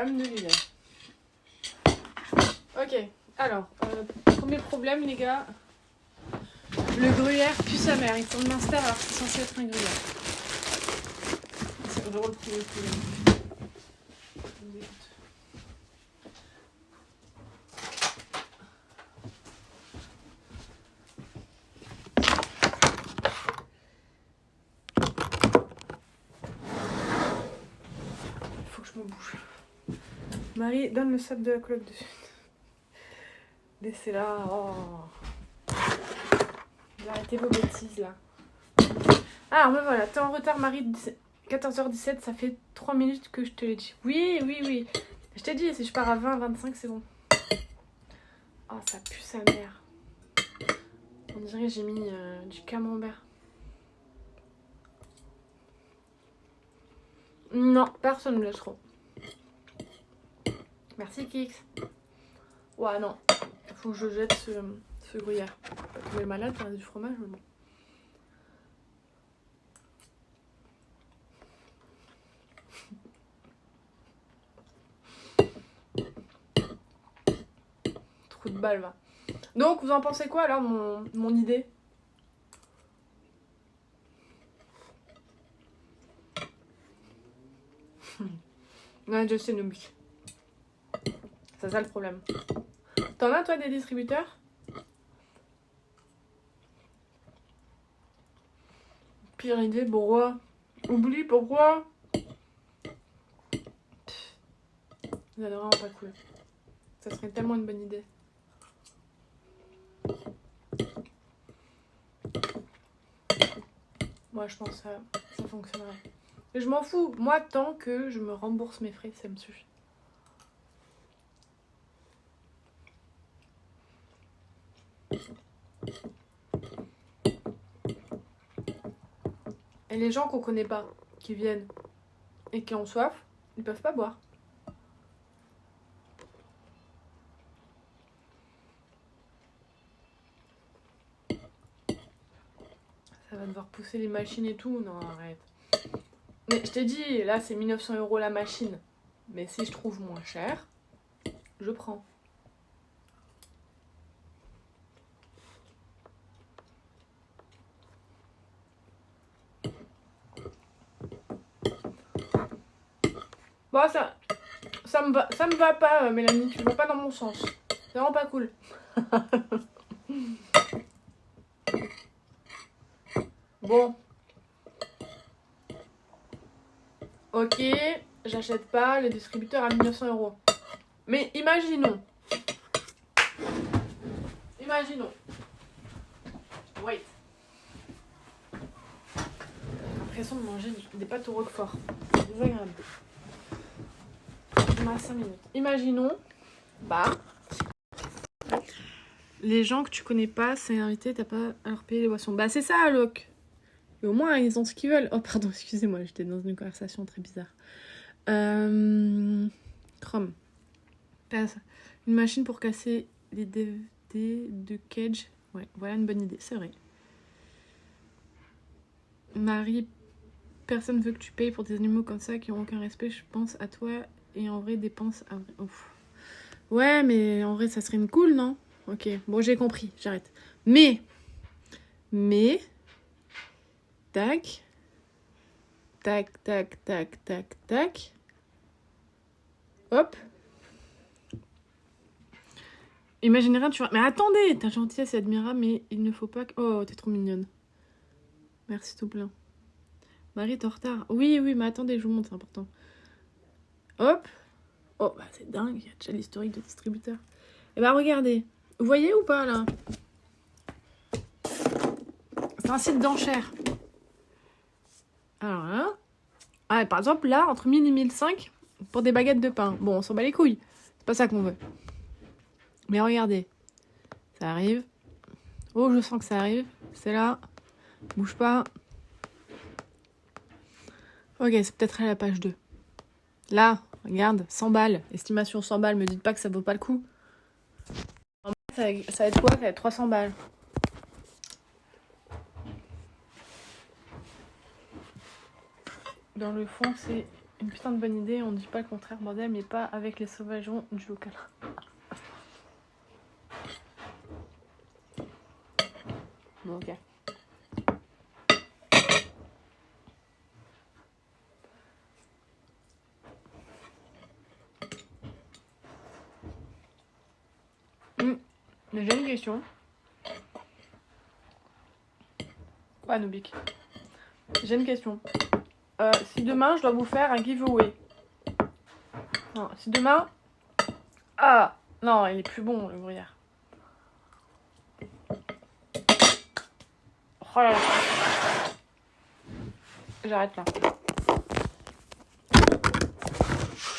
âme de Liliane. Ok, alors, premier problème, les gars. Le gruyère pue sa mère. Il faut le minster alors que c'est censé être un gruyère. C'est drôle pour le coup. Faut que je me bouge. Marie, donne le sable de la coloc dessus. Laissez-la. Oh. Arrêtez vos bêtises là. Ah, me voilà. T'es en retard, Marie. 14h17, ça fait 3 minutes que je te l'ai dit. Oui, oui, oui. Je t'ai dit, si je pars à 20-25, c'est bon. Oh, ça pue sa mère. On dirait que j'ai mis du camembert. Non, personne ne me laisse trop. Merci, Kix. Ouais, non. Faut que je jette ce gruyère. Pas tomber malade, il y a du fromage, mais bon. Trou de balle, va. Donc, vous en pensez quoi alors, mon idée? Ouais, je sais, Noobie. C'est ça le problème. T'en as, toi, des distributeurs? Pire idée, pourquoi? Oublie, pourquoi? Ça serait vraiment pas cool. Ça serait tellement une bonne idée. Moi, je pense que ça fonctionnerait. Et je m'en fous. Moi, tant que je me rembourse mes frais, ça me suffit. Et les gens qu'on connaît pas, qui viennent et qui ont soif, ils peuvent pas boire. Ça va devoir pousser les machines et tout. Non, arrête. Mais je t'ai dit, là, c'est 1900 € la machine. Mais si je trouve moins cher, je prends. Bon, ça me va pas, Mélanie. Tu vas pas dans mon sens. C'est vraiment pas cool. Bon. Ok, j'achète pas le distributeur à 1900 €. Mais imaginons. Wait. J'ai l'impression de manger des pâtes au roquefort. C'est désagréable. On a 5 minutes. Imaginons, les gens que tu connais pas, c'est invité, t'as pas à leur payer les boissons. Bah c'est ça, Alok. Et au moins, ils ont ce qu'ils veulent. Oh, pardon, excusez-moi, j'étais dans une conversation très bizarre. Chrome. T'as une machine pour casser les DVD de Cage. Ouais, voilà une bonne idée, c'est vrai. Marie, personne veut que tu payes pour des animaux comme ça qui ont aucun respect. Je pense à toi et en vrai, dépense à vrai. Ouf. Ouais, mais en vrai, ça serait une cool, non? Ok, bon, j'ai compris, j'arrête. Mais, tac, tac, tac, tac, tac, tac. Hop. Imaginez rien, tu vois. Mais attendez, ta gentillesse est admirable, mais il ne faut pas que... Oh, t'es trop mignonne. Merci tout plein. Marie, t'es en retard. Oui, mais attendez, je vous montre, c'est important. Hop. Oh, bah c'est dingue, il y a déjà l'historique de distributeur. Et bah regardez. Vous voyez ou pas, là? C'est un site d'enchères. Alors là... Ah, par exemple, là, entre 1000 et 1005, pour des baguettes de pain. Bon, on s'en bat les couilles. C'est pas ça qu'on veut. Mais regardez. Ça arrive. Oh, je sens que ça arrive. C'est là. Bouge pas. Ok, c'est peut-être à la page 2. Là, regarde, 100 balles. Estimation 100 balles. Me dites pas que ça vaut pas le coup. En fait, ça va être quoi? Ça va être 300 balles. Dans le fond, c'est Une putain de bonne idée, on dit pas le contraire, bordel, mais pas avec les sauvageons du local. Bon, ok. J'ai une question. Quoi, Nubik? J'ai une question. Si demain je dois vous faire un giveaway. Non, si demain. Ah non, il est plus bon le gruyère. Oh là là. J'arrête là.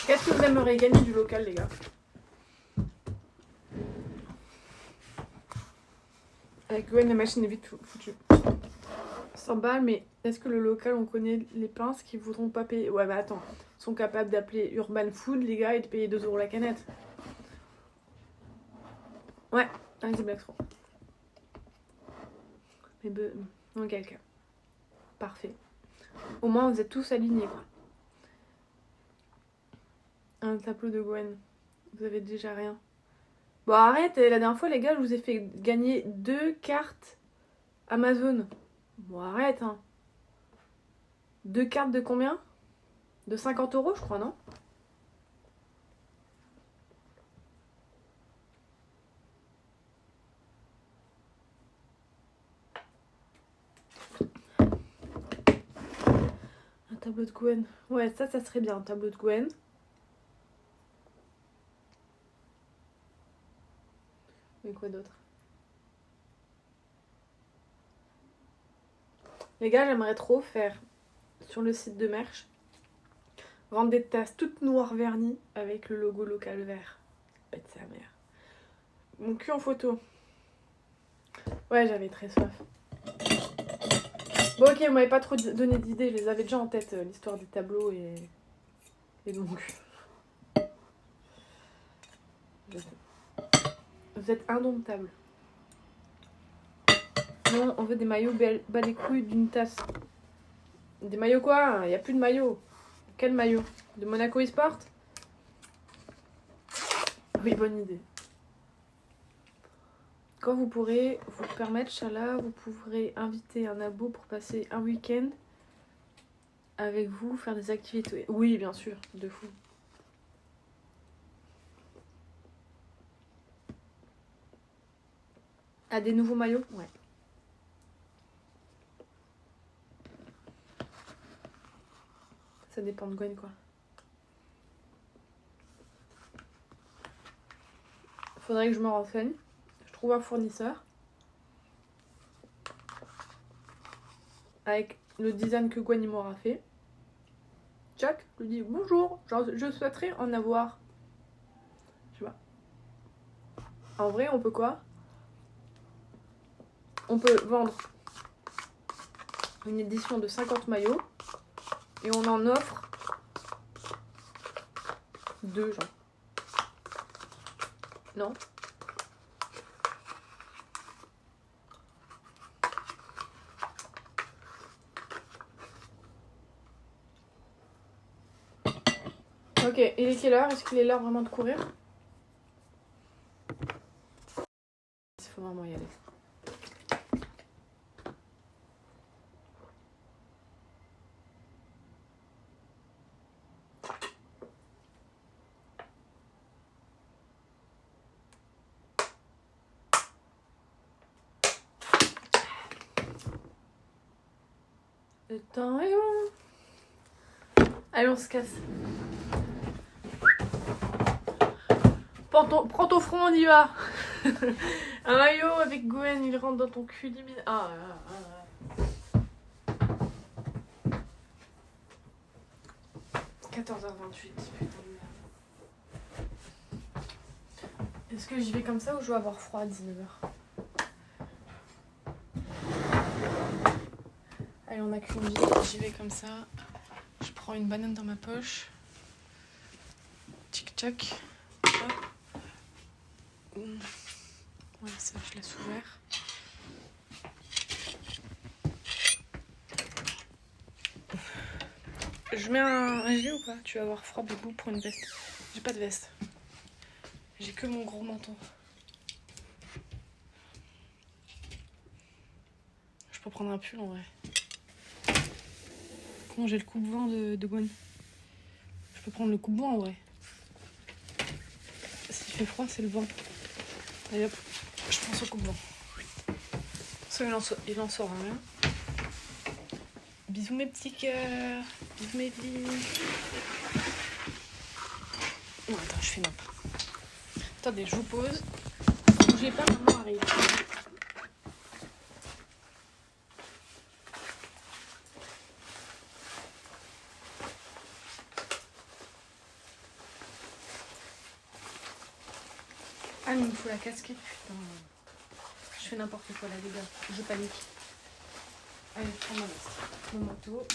Qu'est-ce que vous aimeriez gagner du local, les gars? Avec Gwen, la machine est vite foutue. 100 balles, mais est-ce que le local, on connaît les pinces qui voudront pas payer? Ouais, mais attends. Ils sont capables d'appeler Urban Food, les gars, et de payer 2 € la canette. Ouais, allez-y, Black Straw. Mais ok, ok. Parfait. Au moins, vous êtes tous alignés, quoi. Un tableau de Gwen. Vous avez déjà rien. Bon, arrête, la dernière fois, les gars, je vous ai fait gagner 2 cartes Amazon. Bon, arrête, hein. 2 cartes de combien? De 50 €, je crois, non? Un tableau de Gwen. Ouais, ça serait bien, un tableau de Gwen. Mais quoi d'autre? Les gars, j'aimerais trop faire sur le site de merch vendre des tasses toutes noires vernies avec le logo local vert. Pète sa mère. Mon cul en photo. Ouais, j'avais très soif. Bon, ok, vous m'avez pas trop donné d'idées, je les avais déjà en tête, l'histoire des tableaux et de mon cul. Vous êtes indomptable. Non, on veut des maillots bas les couilles d'une tasse. Des maillots quoi? Il n'y a plus de maillots. Quel maillot? De Monaco eSport? Oui, bonne idée. Quand vous pourrez vous permettre, Chala, vous pourrez inviter un abo pour passer un week-end avec vous, faire des activités. Oui, bien sûr, de fou. Ah, des nouveaux maillots? Ouais. Ça dépend de Gwen, quoi. Faudrait que je me renseigne. Je trouve un fournisseur. Avec le design que Gwen m'aura fait. Jack lui dit bonjour, je souhaiterais en avoir. Je sais pas. En vrai, on peut quoi? On peut vendre une édition de 50 maillots et on en offre 2, genre. Non? Ok, il est quelle heure? Est-ce qu'il est l'heure vraiment de courir? Il faut vraiment y aller. Le temps est bon. Allez, on se casse. Prends ton front, on y va. Un maillot avec Gwen, il rentre dans ton cul 10 minutes. 14h28, putain de merde. Est-ce que j'y vais comme ça ou je vais avoir froid à 19h? Allez, on a qu'une vie, j'y vais comme ça. Je prends une banane dans ma poche. Tic-tac. Ouais, ça, je laisse ouvert. Je mets un gilet ou pas? Tu vas avoir froid bébou pour une veste. J'ai pas de veste. J'ai que mon gros manteau. Je peux prendre un pull en vrai. Comment j'ai le coupe-vent de Gwen? Je peux prendre le coupe-vent en vrai. S'il fait froid, c'est le vent. Allez hop, je prends ce coupe-vent. Ça, il en sort rien. Bisous mes petits cœurs. Bisous mes vies. Non, attends, je fais n'importe. Attendez, je vous pose. Bougez pas, maman arrive. Ah, il me faut la casquette, putain. Je fais n'importe quoi là, les gars. Je panique. Allez, je prends ma veste. Mon manteau.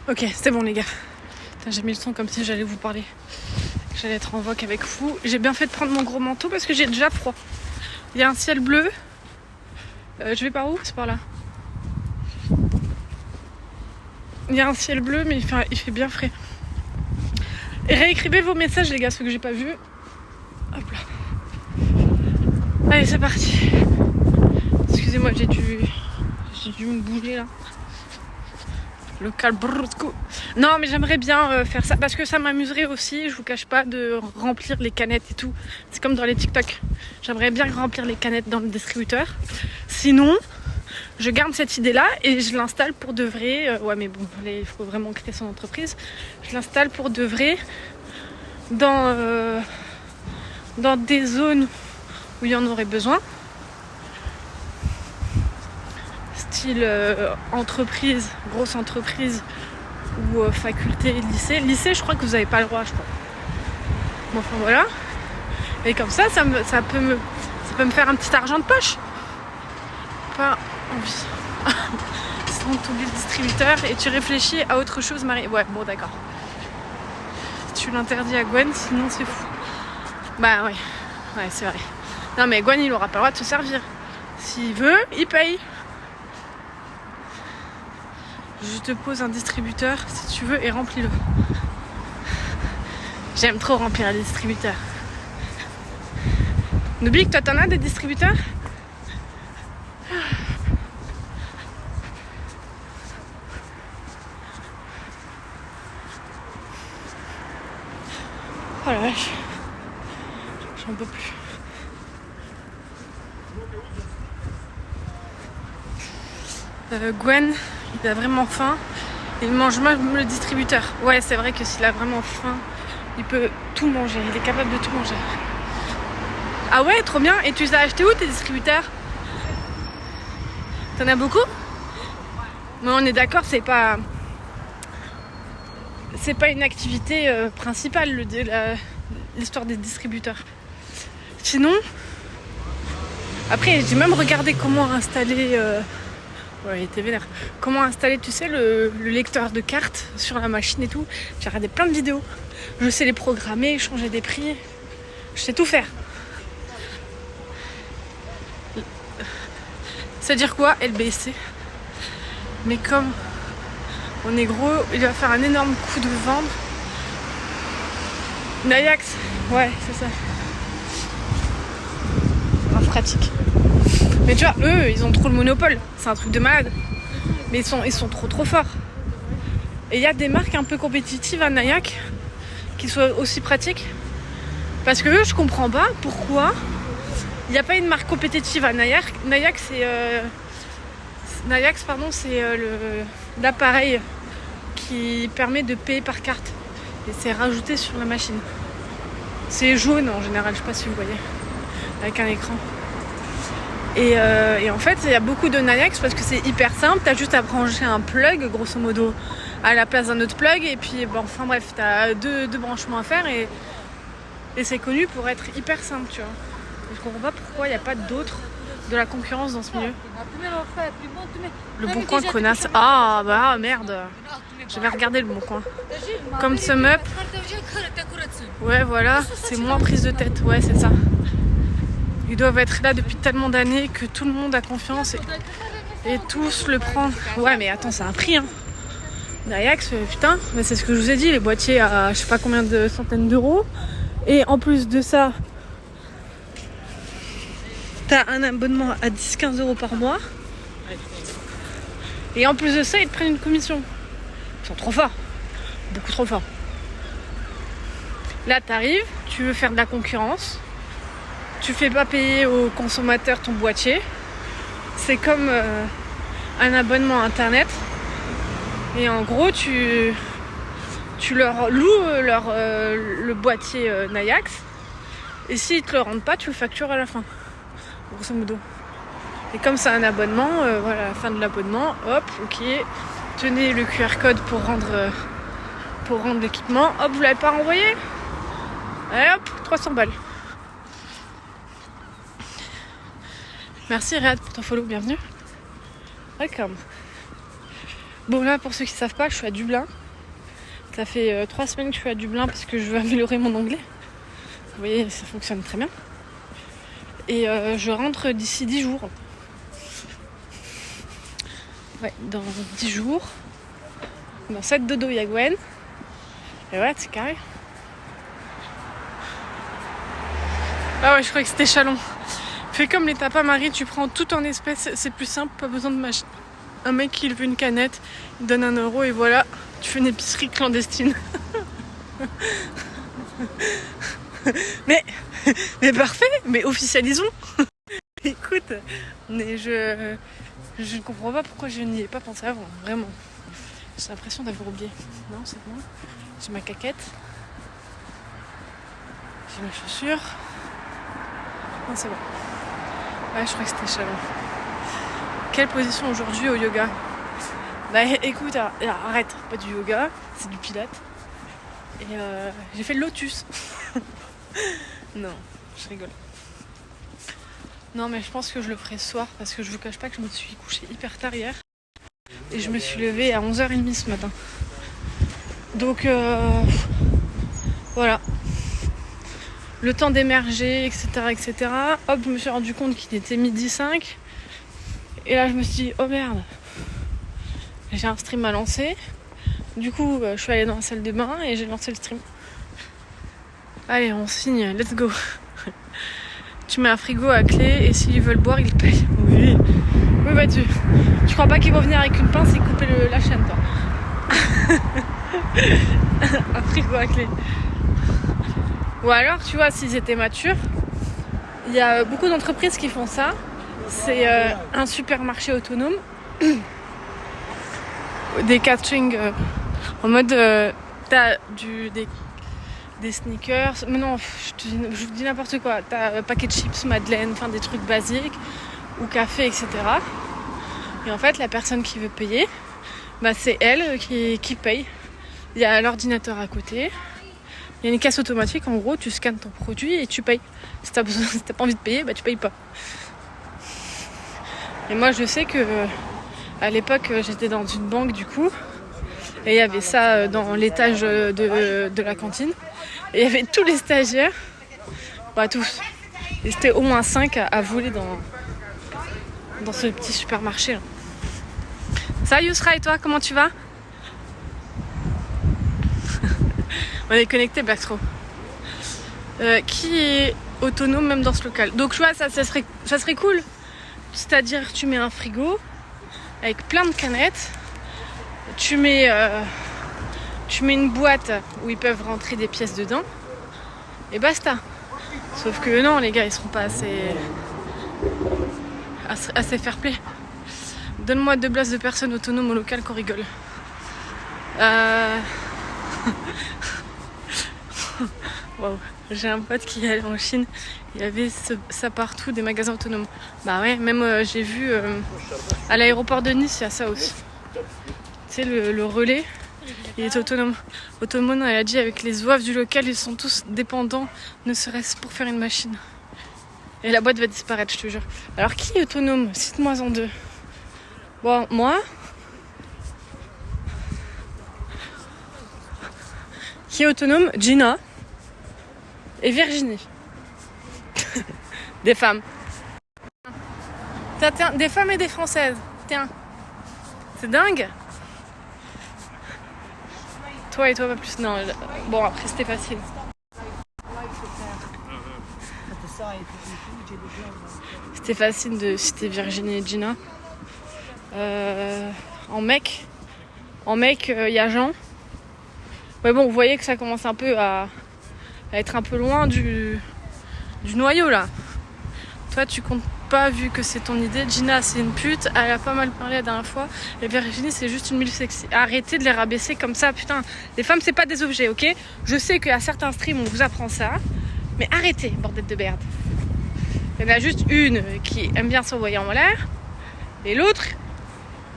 Ok, c'est bon les gars. J'ai mis le son comme si j'allais vous parler. J'allais être en vogue avec vous. J'ai bien fait de prendre mon gros manteau parce que j'ai déjà froid. Il y a un ciel bleu. Je vais par où? C'est par là. Il y a un ciel bleu mais il fait bien frais. Et réécrivez vos messages les gars, ceux que j'ai pas vus. Hop là. Allez c'est parti. Excusez-moi, j'ai dû me bouger là. Le calbrusco. Non mais j'aimerais bien faire ça parce que ça m'amuserait aussi, je vous cache pas, de remplir les canettes et tout. C'est comme dans les TikTok. J'aimerais bien remplir les canettes dans le distributeur. Sinon, je garde cette idée là et je l'installe pour de vrai. Ouais mais bon, il faut vraiment créer son entreprise. Je l'installe pour de vrai dans des zones où il y en aurait besoin. Style entreprise, grosse entreprise ou faculté, lycée. Lycée, je crois que vous n'avez pas le droit, je crois. Bon, enfin voilà. Et comme ça peut me faire un petit argent de poche. Pas envie. Sinon, tu oublies le distributeur et tu réfléchis à autre chose, Marie. Ouais, bon, d'accord. Tu l'interdis à Gwen, sinon c'est fou. Bah ouais, c'est vrai. Non, mais Gwen, il aura pas le droit de se servir. S'il veut, il paye. Je te pose un distributeur si tu veux et remplis-le. J'aime trop remplir les distributeurs. N'oublie que toi t'en as des distributeurs. Oh la vache. J'en peux plus. Gwen, il a vraiment faim. Il mange même le distributeur. Ouais, c'est vrai que s'il a vraiment faim, il peut tout manger. Il est capable de tout manger. Ah ouais, trop bien. Et tu les as achetés où tes distributeurs? T'en as beaucoup? Mais on est d'accord, c'est pas une activité principale, l'histoire des distributeurs. Sinon, après j'ai même regardé comment installer ouais, il était vénère. Comment installer, tu sais, le lecteur de cartes sur la machine et tout. J'ai regardé plein de vidéos. Je sais les programmer, changer des prix. Je sais tout faire. C'est-à-dire quoi, LBC? Mais comme on est gros, il va faire un énorme coup de vendre. Nayax, ouais, c'est ça. Pratique. Mais tu vois, eux, ils ont trop le monopole. C'est un truc de malade. Mais ils sont trop forts. Et il y a des marques un peu compétitives à Nayac qui soient aussi pratiques. Parce que eux, je comprends pas pourquoi il n'y a pas une marque compétitive à Nayac. Nayac, c'est l'appareil qui permet de payer par carte. Et c'est rajouté sur la machine. C'est jaune en général, je sais pas si vous voyez. Avec un écran. Et en fait, il y a beaucoup de Nayax parce que c'est hyper simple. T'as juste à brancher un plug, grosso modo, à la place d'un autre plug. Et puis, bon, enfin bref, t'as deux branchements à faire. Et c'est connu pour être hyper simple, tu vois. Et je comprends pas pourquoi il n'y a pas d'autres de la concurrence dans ce milieu. Le Bon Coin, connasse. Ah, bah merde. Je vais regarder le Bon Coin. Comme Sum Up. Ouais, voilà. C'est moins prise de tête. Ouais, c'est ça. Ils doivent être là depuis tellement d'années que tout le monde a confiance et tous le prennent. Ouais, mais attends, c'est un prix, hein. Nayax, putain, mais c'est ce que je vous ai dit, les boîtiers à je sais pas combien de centaines d'euros. Et en plus de ça, t'as un abonnement à 10-15 euros par mois. Et en plus de ça, ils te prennent une commission. Ils sont trop forts. Beaucoup trop forts. Là, t'arrives, tu veux faire de la concurrence. Tu fais pas payer au consommateur ton boîtier. C'est comme un abonnement internet. Et en gros, tu leur loues le boîtier Nayax. Et s'ils te le rendent pas, tu le factures à la fin. Grosso modo. Et comme c'est un abonnement, voilà, à la fin de l'abonnement, hop, ok. Tenez le QR code pour rendre l'équipement. Hop, vous l'avez pas renvoyé? Allez hop, 300 balles. Merci Riyad pour ton follow, bienvenue. Welcome. Bon là, pour ceux qui ne savent pas, je suis à Dublin. Ça fait 3 semaines que je suis à Dublin parce que je veux améliorer mon anglais. Vous voyez, ça fonctionne très bien. Et je rentre d'ici 10 jours. Ouais, dans 10 jours. Dans 7 dodo, il y a Gwen. Et ouais, c'est carré. Ah ouais, je croyais que c'était Chalon. Fais comme les tapas Marie, tu prends tout en espèces, c'est plus simple, pas besoin de machine. Un mec qui veut une canette, il donne 1 euro et voilà, tu fais une épicerie clandestine. mais parfait, mais officialisons. Écoute, mais je ne comprends pas pourquoi je n'y ai pas pensé avant, vraiment. J'ai l'impression d'avoir oublié. Non, c'est bon. J'ai ma caquette. J'ai mes chaussures. Non, c'est bon. Ouais, je crois que c'était Chalon. Quelle position aujourd'hui au yoga? Bah écoute, arrête, pas du yoga, c'est du pilates. Et j'ai fait le lotus. Non, je rigole. Non, mais je pense que je le ferai ce soir parce que je vous cache pas que je me suis couchée hyper tard hier. Et je me suis levée à 11h30 ce matin. Donc voilà. Le temps d'émerger, etc., etc. Hop, je me suis rendu compte qu'il était 12h05. Et là, je me suis dit, oh merde. J'ai un stream à lancer. Du coup, je suis allée dans la salle de bain et j'ai lancé le stream. Allez, on signe, let's go. Tu mets un frigo à clé et s'ils veulent boire, ils payent. Oui. Oui, bah tu crois pas qu'ils vont venir avec une pince et couper la chaîne, toi? Un frigo à clé. Ou alors, tu vois, s'ils étaient matures, il y a beaucoup d'entreprises qui font ça. C'est un supermarché autonome. des catering en mode t'as des sneakers, mais non, je vous dis n'importe quoi. T'as paquet de chips, madeleine, enfin des trucs basiques, ou café, etc. Et en fait, la personne qui veut payer, bah, c'est elle qui paye. Il y a l'ordinateur à côté. Il y a une caisse automatique, en gros, tu scannes ton produit et tu payes. Si t'as pas envie de payer, bah tu payes pas. Et moi, je sais que à l'époque, j'étais dans une banque du coup, et il y avait ça dans l'étage de la cantine. Et il y avait tous les stagiaires, bah tous. Et c'était au moins 5 à voler dans ce petit supermarché là. Ça, Yousra, et toi, comment tu vas? On est connecté, Bertro. Qui est autonome même dans ce local? Donc, tu vois, ça serait cool. C'est-à-dire, tu mets un frigo avec plein de canettes. Tu mets une boîte où ils peuvent rentrer des pièces dedans. Et basta. Sauf que non, les gars, ils seront pas assez fair-play. Donne-moi 2 places de personnes autonomes au local qu'on rigole. Wow. J'ai un pote qui est allé en Chine, il y avait ça partout, des magasins autonomes. Bah ouais, même j'ai vu à l'aéroport de Nice, il y a ça aussi. Tu sais, le relais, il est autonome. Autonome, elle a dit, avec les zouaves du local, ils sont tous dépendants, ne serait-ce pour faire une machine. Et la boîte va disparaître, je te jure. Alors, qui est autonome? Cite-moi en 2. Bon, moi. Qui est autonome? Gina. Et Virginie. Des femmes. Tiens, des femmes et des françaises. Tiens. C'est dingue. Toi et toi pas plus. Non, bon après c'était facile. C'était facile de citer Virginie et Gina. En mec, y a Jean. Mais bon, vous voyez que ça commence un peu à être un peu loin du noyau là. Toi tu comptes pas vu que c'est ton idée. Gina c'est une pute, elle a pas mal parlé la dernière fois. Et Virginie c'est juste une mille sexy. Arrêtez de les rabaisser comme ça, putain. Les femmes c'est pas des objets, ok? Je sais qu'à certains streams on vous apprend ça. Mais arrêtez, bordel de merde. Il y en a juste une qui aime bien s'envoyer en l'air. Et l'autre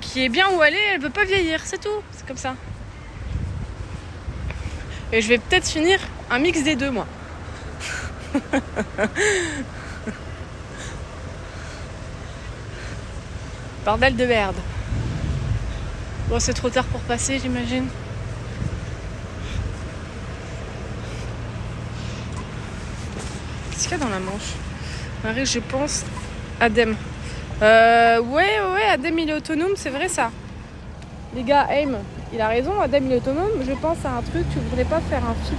qui est bien où elle est, elle veut pas vieillir, c'est tout. C'est comme ça. Et je vais peut-être finir un mix des deux, moi. Bordel de merde. Bon, c'est trop tard pour passer, j'imagine. Qu'est-ce qu'il y a dans la manche? Marie, je pense, Adem. Ouais, Adem, il est autonome, c'est vrai ça. Les gars, Aim, il a raison, Adem, il est autonome. Je pense à un truc, tu voudrais pas faire un feat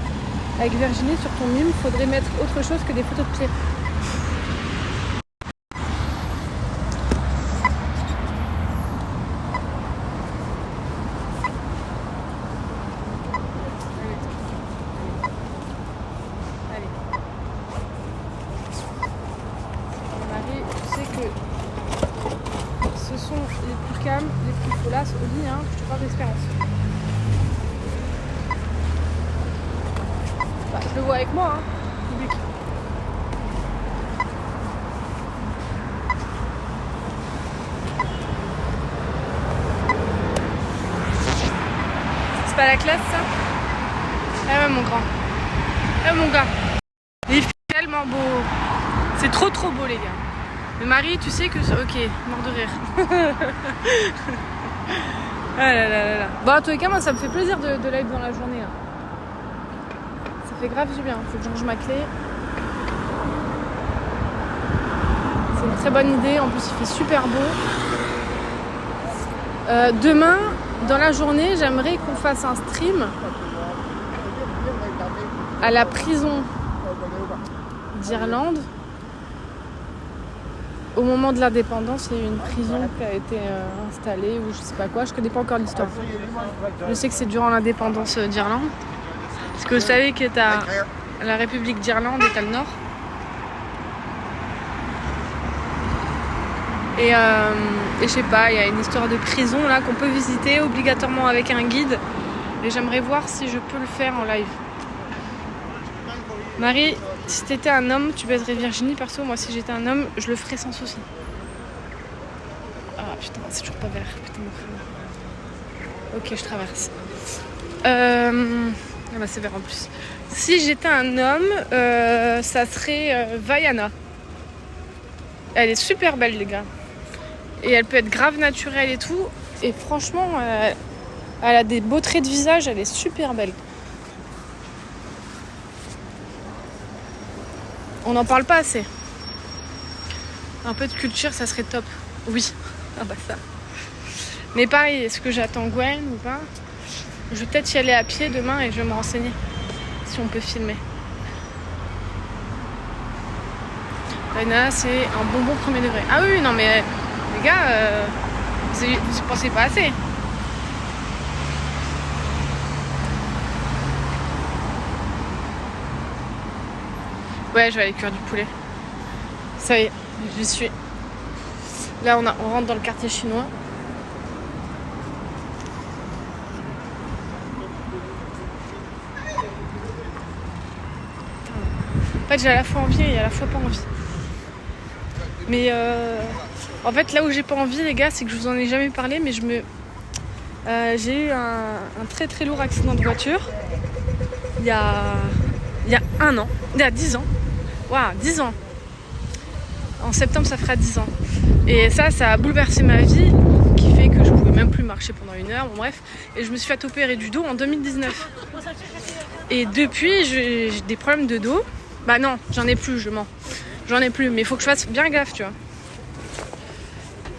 avec Virginie sur ton mime, faudrait mettre autre chose que des photos de pieds. Les plus calmes, les plus follasses au lit, hein, je te parle d'expérience. Bah, je le vois avec moi, hein, public. C'est pas la classe ça? Ah ouais mon grand. Ah mon gars. Il fait tellement beau. C'est trop beau les gars. Mais Marie, tu sais que... Ok, mort de rire. Ah là là là là. Bon, en tous les cas, moi, ça me fait plaisir de live dans la journée. Hein. Ça fait grave du bien. Faut que je range ma clé. C'est une très bonne idée. En plus, il fait super beau. Demain, dans la journée, j'aimerais qu'on fasse un stream à la prison d'Irlande. Au moment de l'indépendance, il y a eu une prison qui a été installée ou je sais pas quoi, je connais pas encore l'histoire. Je sais que c'est durant l'indépendance d'Irlande. Parce que vous savez que t'as la République d'Irlande et t'as le Nord. Et je sais pas, il y a une histoire de prison là qu'on peut visiter obligatoirement avec un guide. Et j'aimerais voir si je peux le faire en live. Marie, si t'étais un homme, tu baiserais Virginie. Perso, moi si j'étais un homme, je le ferais sans souci. Ah putain, c'est toujours pas vert. Putain, mon frère. Ok, je traverse. Ah bah c'est vert en plus. Si j'étais un homme, ça serait Vaiana. Elle est super belle, les gars. Et elle peut être grave naturelle et tout. Et franchement, elle a des beaux traits de visage. Elle est super belle. On n'en parle pas assez. Un peu de culture, ça serait top. Oui. Ah bah ça. Mais pareil, est-ce que j'attends Gwen ou pas? Je vais peut-être y aller à pied demain et je vais me renseigner. Si on peut filmer. Lana, c'est un bonbon premier degré. Ah oui, non mais les gars, vous pensez pas assez. Ouais, je vais aller cuire du poulet. Ça y est, j'y suis. Là, on rentre dans le quartier chinois. En fait, j'ai à la fois envie et à la fois pas envie. Mais en fait, là où j'ai pas envie, les gars, c'est que je vous en ai jamais parlé, mais j'ai eu un très très lourd accident de voiture il y a 1 an, il y a 10 ans. Waouh, 10 ans. En septembre, ça fera 10 ans. Et ça a bouleversé ma vie, qui fait que je pouvais même plus marcher pendant 1 heure, bon bref. Et je me suis fait opérer du dos en 2019. Et depuis, j'ai des problèmes de dos. Bah non, j'en ai plus, je mens. J'en ai plus, mais il faut que je fasse bien gaffe, tu vois.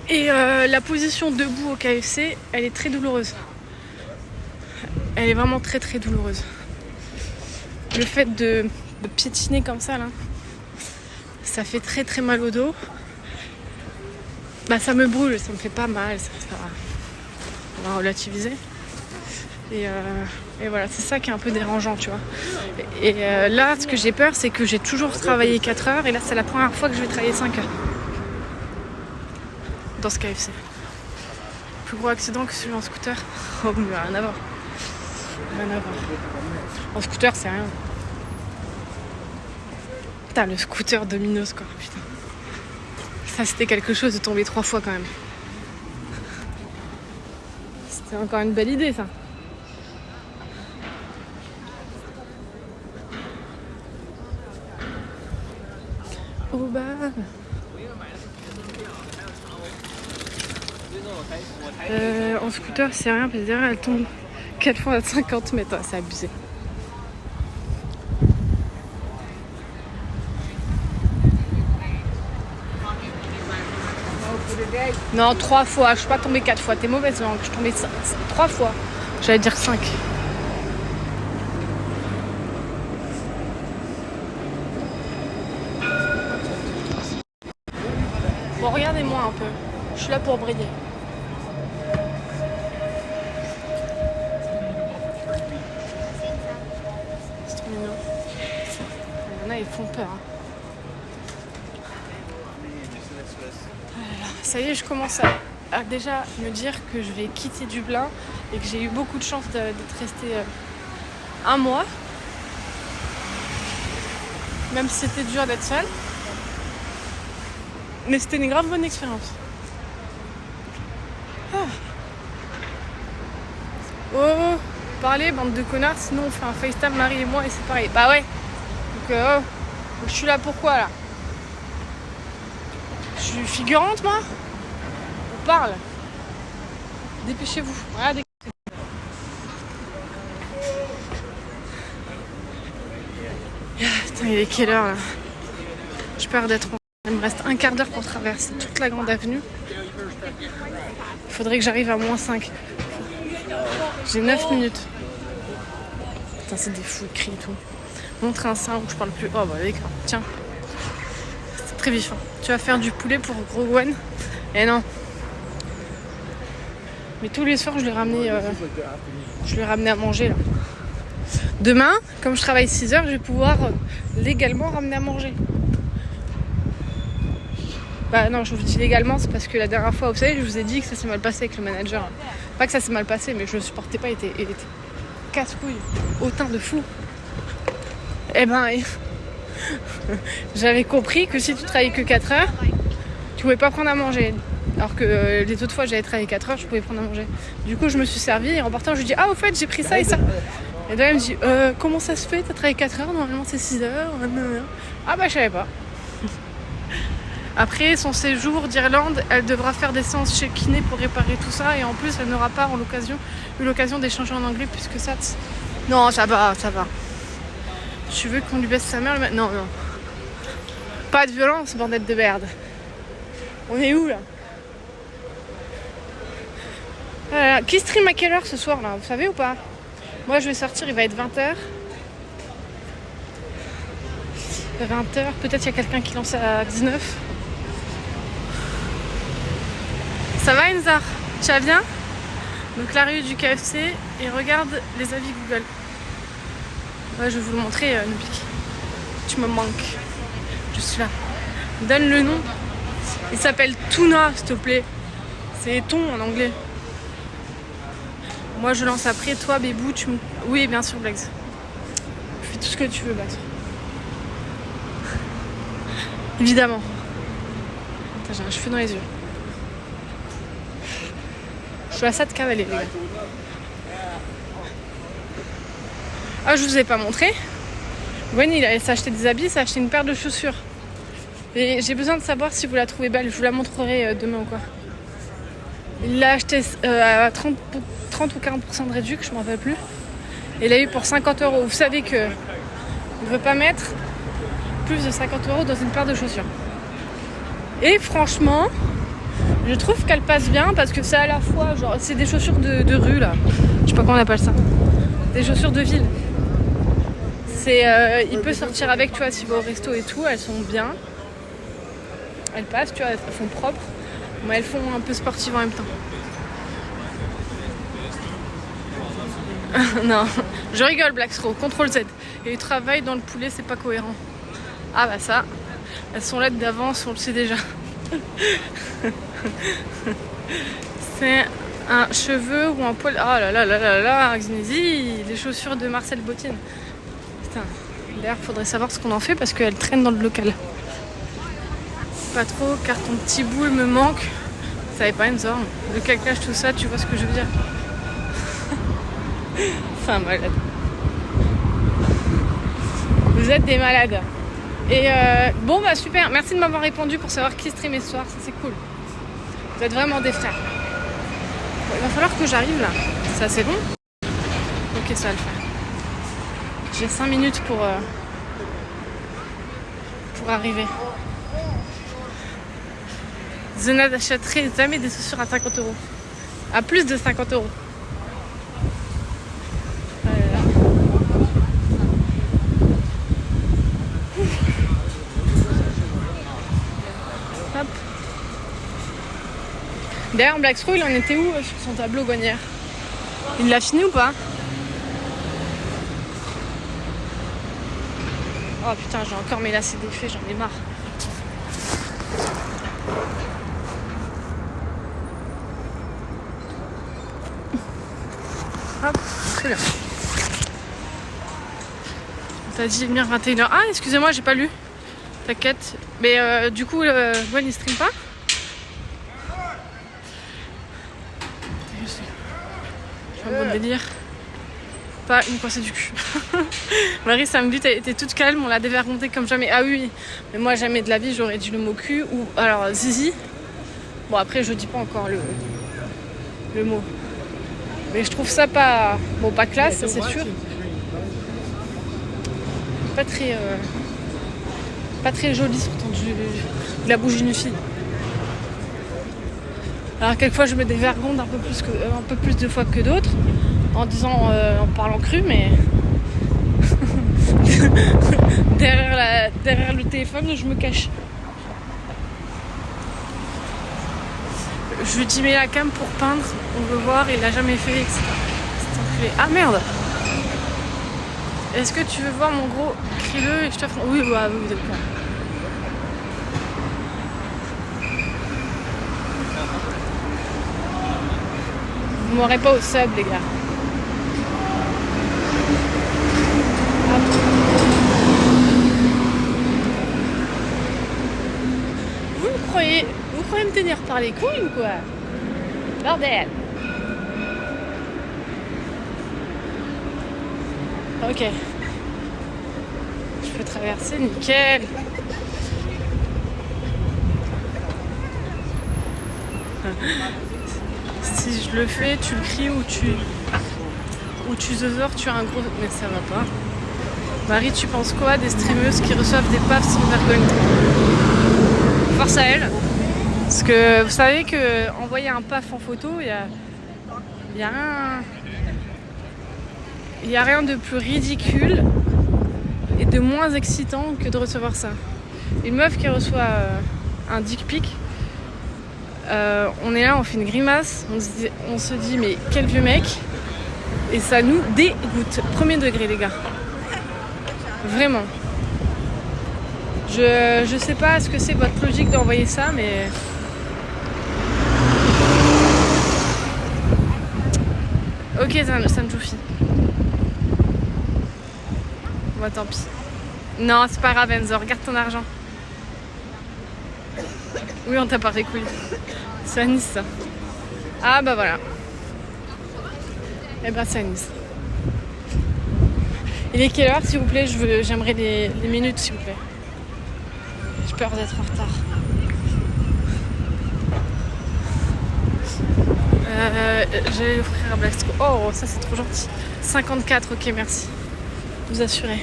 Et la position debout au KFC, elle est très douloureuse. Elle est vraiment très très douloureuse. Le fait de piétiner comme ça, là, ça fait très très mal au dos. Bah ça me brûle, ça me fait pas mal, on va relativiser. Et voilà, c'est ça qui est un peu dérangeant, tu vois. Et là, ce que j'ai peur, c'est que j'ai toujours travaillé 4 heures, et là, c'est la première fois que je vais travailler 5 heures. Dans ce KFC. Plus gros accident que celui en scooter. Oh, mais rien à voir. Rien à voir. En scooter, c'est rien. Putain, le scooter Domino's, quoi. Putain. Ça, c'était quelque chose de tomber 3 fois, quand même. C'était encore une belle idée, ça. Oh bah. En scooter, c'est rien, parce que derrière, elle tombe 4 fois à 50 mètres. Ouais, c'est abusé. Non, 3 fois. Je suis pas tombée 4 fois. T'es mauvaise langue. Je suis tombée 3 fois. J'allais dire 5. Bon, regardez-moi un peu. Je suis là pour briller. C'est trop mignon. Il y en a, ils font peur. Hein. Ça y est, je commence à déjà me dire que je vais quitter Dublin et que j'ai eu beaucoup de chance d'être restée 1 mois. Même si c'était dur d'être seule. Mais c'était une grave bonne expérience. Ah. Oh, parlez, bande de connards, sinon on fait un FaceTime, Marie et moi, et c'est pareil. Bah ouais. Donc, je suis là pourquoi là? Je suis figurante, moi? On parle. Dépêchez-vous. Voilà, putain, il est quelle heure là? Je perds d'être. Il me reste 1/4 d'heure pour traverser toute la grande avenue. Il faudrait que j'arrive à -5. J'ai 9 minutes. Putain, c'est des fous, ils crient et tout. Montre un sein où je parle plus. Oh bah d'accord, tiens. C'est très vif. Hein. Tu vas faire du poulet pour gros Gwen? Eh non. Mais tous les soirs, je lui ai ramené à manger là. Demain, comme je travaille 6 heures, je vais pouvoir légalement ramener à manger. Bah non, je vous dis légalement, c'est parce que la dernière fois, vous savez, je vous ai dit que ça s'est mal passé avec le manager. Pas que ça s'est mal passé, mais je le supportais pas, il était casse-couille, hautain de fou. Eh ben, j'avais compris que si tu travaillais que 4 heures, tu pouvais pas prendre à manger. Alors que les autres fois, j'avais travaillé 4 heures, je pouvais prendre à manger. Du coup, je me suis servi et en partant, je lui dis ah, au fait, j'ai pris ça et ça. Et là, elle me dit comment ça se fait? T'as travaillé 4 heures, normalement c'est 6 heures. Ah bah, je savais pas. Après son séjour d'Irlande, elle devra faire des séances chez kiné pour réparer tout ça. Et en plus, elle n'aura pas eu l'occasion d'échanger en anglais puisque ça... Non, ça va. Tu veux qu'on lui baisse sa mère? Non. Pas de violence, bordette de merde. On est où là? Qui stream à quelle heure ce soir là? Vous savez ou pas? Moi je vais sortir, il va être 20h. 20h, peut-être il y a quelqu'un qui lance à 19. Ça va Enzar? Tu vas bien? Donc la rue du KFC et regarde les avis Google. Ouais, je vais vous le montrer, Nubik. Tu me manques. Je suis là. Donne le nom. Il s'appelle Tuna, s'il te plaît. C'est thon en anglais. Moi je lance après, toi Bébou, tu me... Oui, bien sûr, Blags. Fais tout ce que tu veux, Blags. Évidemment. Attends, j'ai un cheveu dans les yeux. Je suis à ça de cavaler, les gars. Ah, je vous ai pas montré. Gwen, il s'est acheté des habits, il s'est acheté une paire de chaussures. Et j'ai besoin de savoir si vous la trouvez belle. Je vous la montrerai demain ou quoi. Il l'a acheté à 30 ou 40% de réduction, je ne m'en rappelle plus. Et il l'a eu pour 50 €. Vous savez que on ne veut pas mettre plus de 50 € dans une paire de chaussures. Et franchement, je trouve qu'elle passe bien parce que c'est à la fois, genre, c'est des chaussures de rue là. Je sais pas comment on appelle ça. Des chaussures de ville. Il peut sortir avec, tu vois, s'il va au resto et tout, elles sont bien. Elles passent, tu vois, elles font propre. Mais elles font un peu sportives en même temps. Non, je rigole, Blackstro, CTRL Z. Et le travail dans le poulet, c'est pas cohérent. Ah bah ça, elles sont là d'avance, on le sait déjà. C'est un cheveu ou un poil. Oh là là là là là, Xnézi, les chaussures de Marcel Bottine. Putain, d'ailleurs, faudrait savoir ce qu'on en fait parce qu'elles traînent dans le local. Pas trop, car ton petit boule me manque. Ça savais pas une zorne. Le calcage, tout ça, tu vois ce que je veux dire. Enfin, malade. Vous êtes des malades. Et bon, bah super. Merci de m'avoir répondu pour savoir qui streamait ce soir. Ça, c'est cool. Vous êtes vraiment des frères. Bon, il va falloir que j'arrive là. C'est assez long. Ok, ça va le faire. J'ai 5 minutes pour arriver. Je n'achèterai jamais des chaussures à 50 €. À plus de 50 €. Hop. D'ailleurs, Blackstro, il en était où sur son tableau Gonnière? Il l'a fini ou pas? Oh putain, j'ai encore mes lacets défaits, j'en ai marre. Hop, très bien. On t'a dit venir 21h. Ah, excusez-moi, j'ai pas lu. T'inquiète. Mais du coup, Gwen, il stream pas? J'ai un bon délire. Pas une coincée du cul. Marie, ça me dit, t'es toute calme, on l'a dévergondée comme jamais. Ah oui, mais moi, jamais de la vie, j'aurais dit le mot cul. Ou alors, zizi. Bon, après, je dis pas encore le mot. Mais je trouve ça pas... Bon, pas classe, ça c'est sûr. Pas très joli, surtout de la bouche d'une fille. Alors, quelquefois, je me dévergonde un peu plus de fois que d'autres. En parlant cru, mais... derrière le téléphone, je me cache. Je lui dis, mets la cam pour peindre, on veut voir, il l'a jamais fait, etc. Ah merde! Est-ce que tu veux voir mon gros crie-le et je te ferai... Oui, bah, oui, d'accord. m'aurez pas au sub, les gars. Vous croyez me tenir par les couilles ou quoi? Bordel. Ok. Je peux traverser, nickel. Si je le fais, tu le cries ou tu zozoures, tu as un gros... Mais ça va pas. Marie, tu penses quoi des streameuses qui reçoivent des pafs sans vergogne? Force à elles. Parce que vous savez que envoyer un paf en photo, il y a rien de plus ridicule et de moins excitant que de recevoir ça. Une meuf qui reçoit un dick pic, on est là, on fait une grimace, on se dit mais quel vieux mec, et ça nous dégoûte. Premier degré, les gars. Vraiment. Je sais pas ce que c'est votre logique d'envoyer ça, mais... Ok, ça me joufie. Bon, tant pis. Non, c'est pas grave, Enzo, regarde ton argent. Oui, on t'a pas les couilles. C'est à Nice, ça. Ah, bah voilà. Eh ben, c'est à Nice. Il est quelle heure, s'il vous plaît? J'aimerais les minutes, s'il vous plaît. J'ai peur d'être en retard. J'allais offrir un Black Sco. Oh, ça c'est trop gentil. 54, ok, merci. Vous assurez.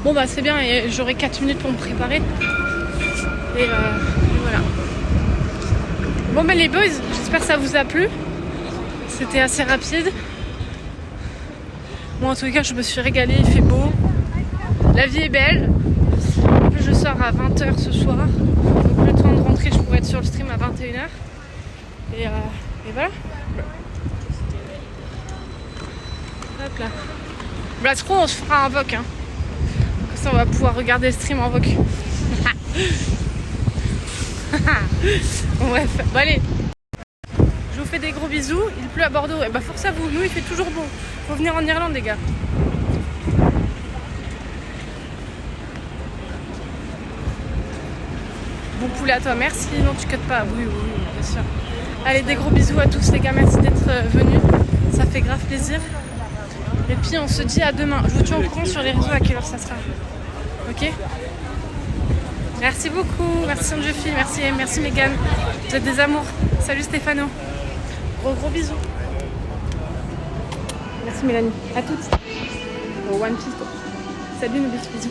Bon, bah c'est bien, et j'aurai 4 minutes pour me préparer. Et voilà. Bon, bah les boys, j'espère que ça vous a plu. C'était assez rapide. Moi, en tout cas, je me suis régalée, il fait beau. La vie est belle. En plus, je sors à 20h ce soir. Donc, le temps de rentrer, je pourrais être sur le stream à 21h. Et voilà. Hop là. Blasco, on se fera un VOC. Hein. Comme ça, on va pouvoir regarder le stream en VOC. Bon, bref. Bon, allez. Je vous fais des gros bisous. Il pleut à Bordeaux. Et bah, force à vous. Nous, il fait toujours beau. Faut venir en Irlande, les gars. Bon poulet à toi. Merci. Non, tu cuttes pas. Oui, bien sûr. Allez, des gros bisous à tous, les gars. Merci d'être venus. Ça fait grave plaisir. Et puis, on se dit à demain. Je vous tiens au courant sur les réseaux à quelle heure ça sera. Ok? Merci beaucoup. Merci, Sanjofi. Merci, Megan. Vous êtes des amours. Salut, Stéphano. Gros bisous. Merci Mélanie. À toutes. Au One Piece. Salut, nos bisous.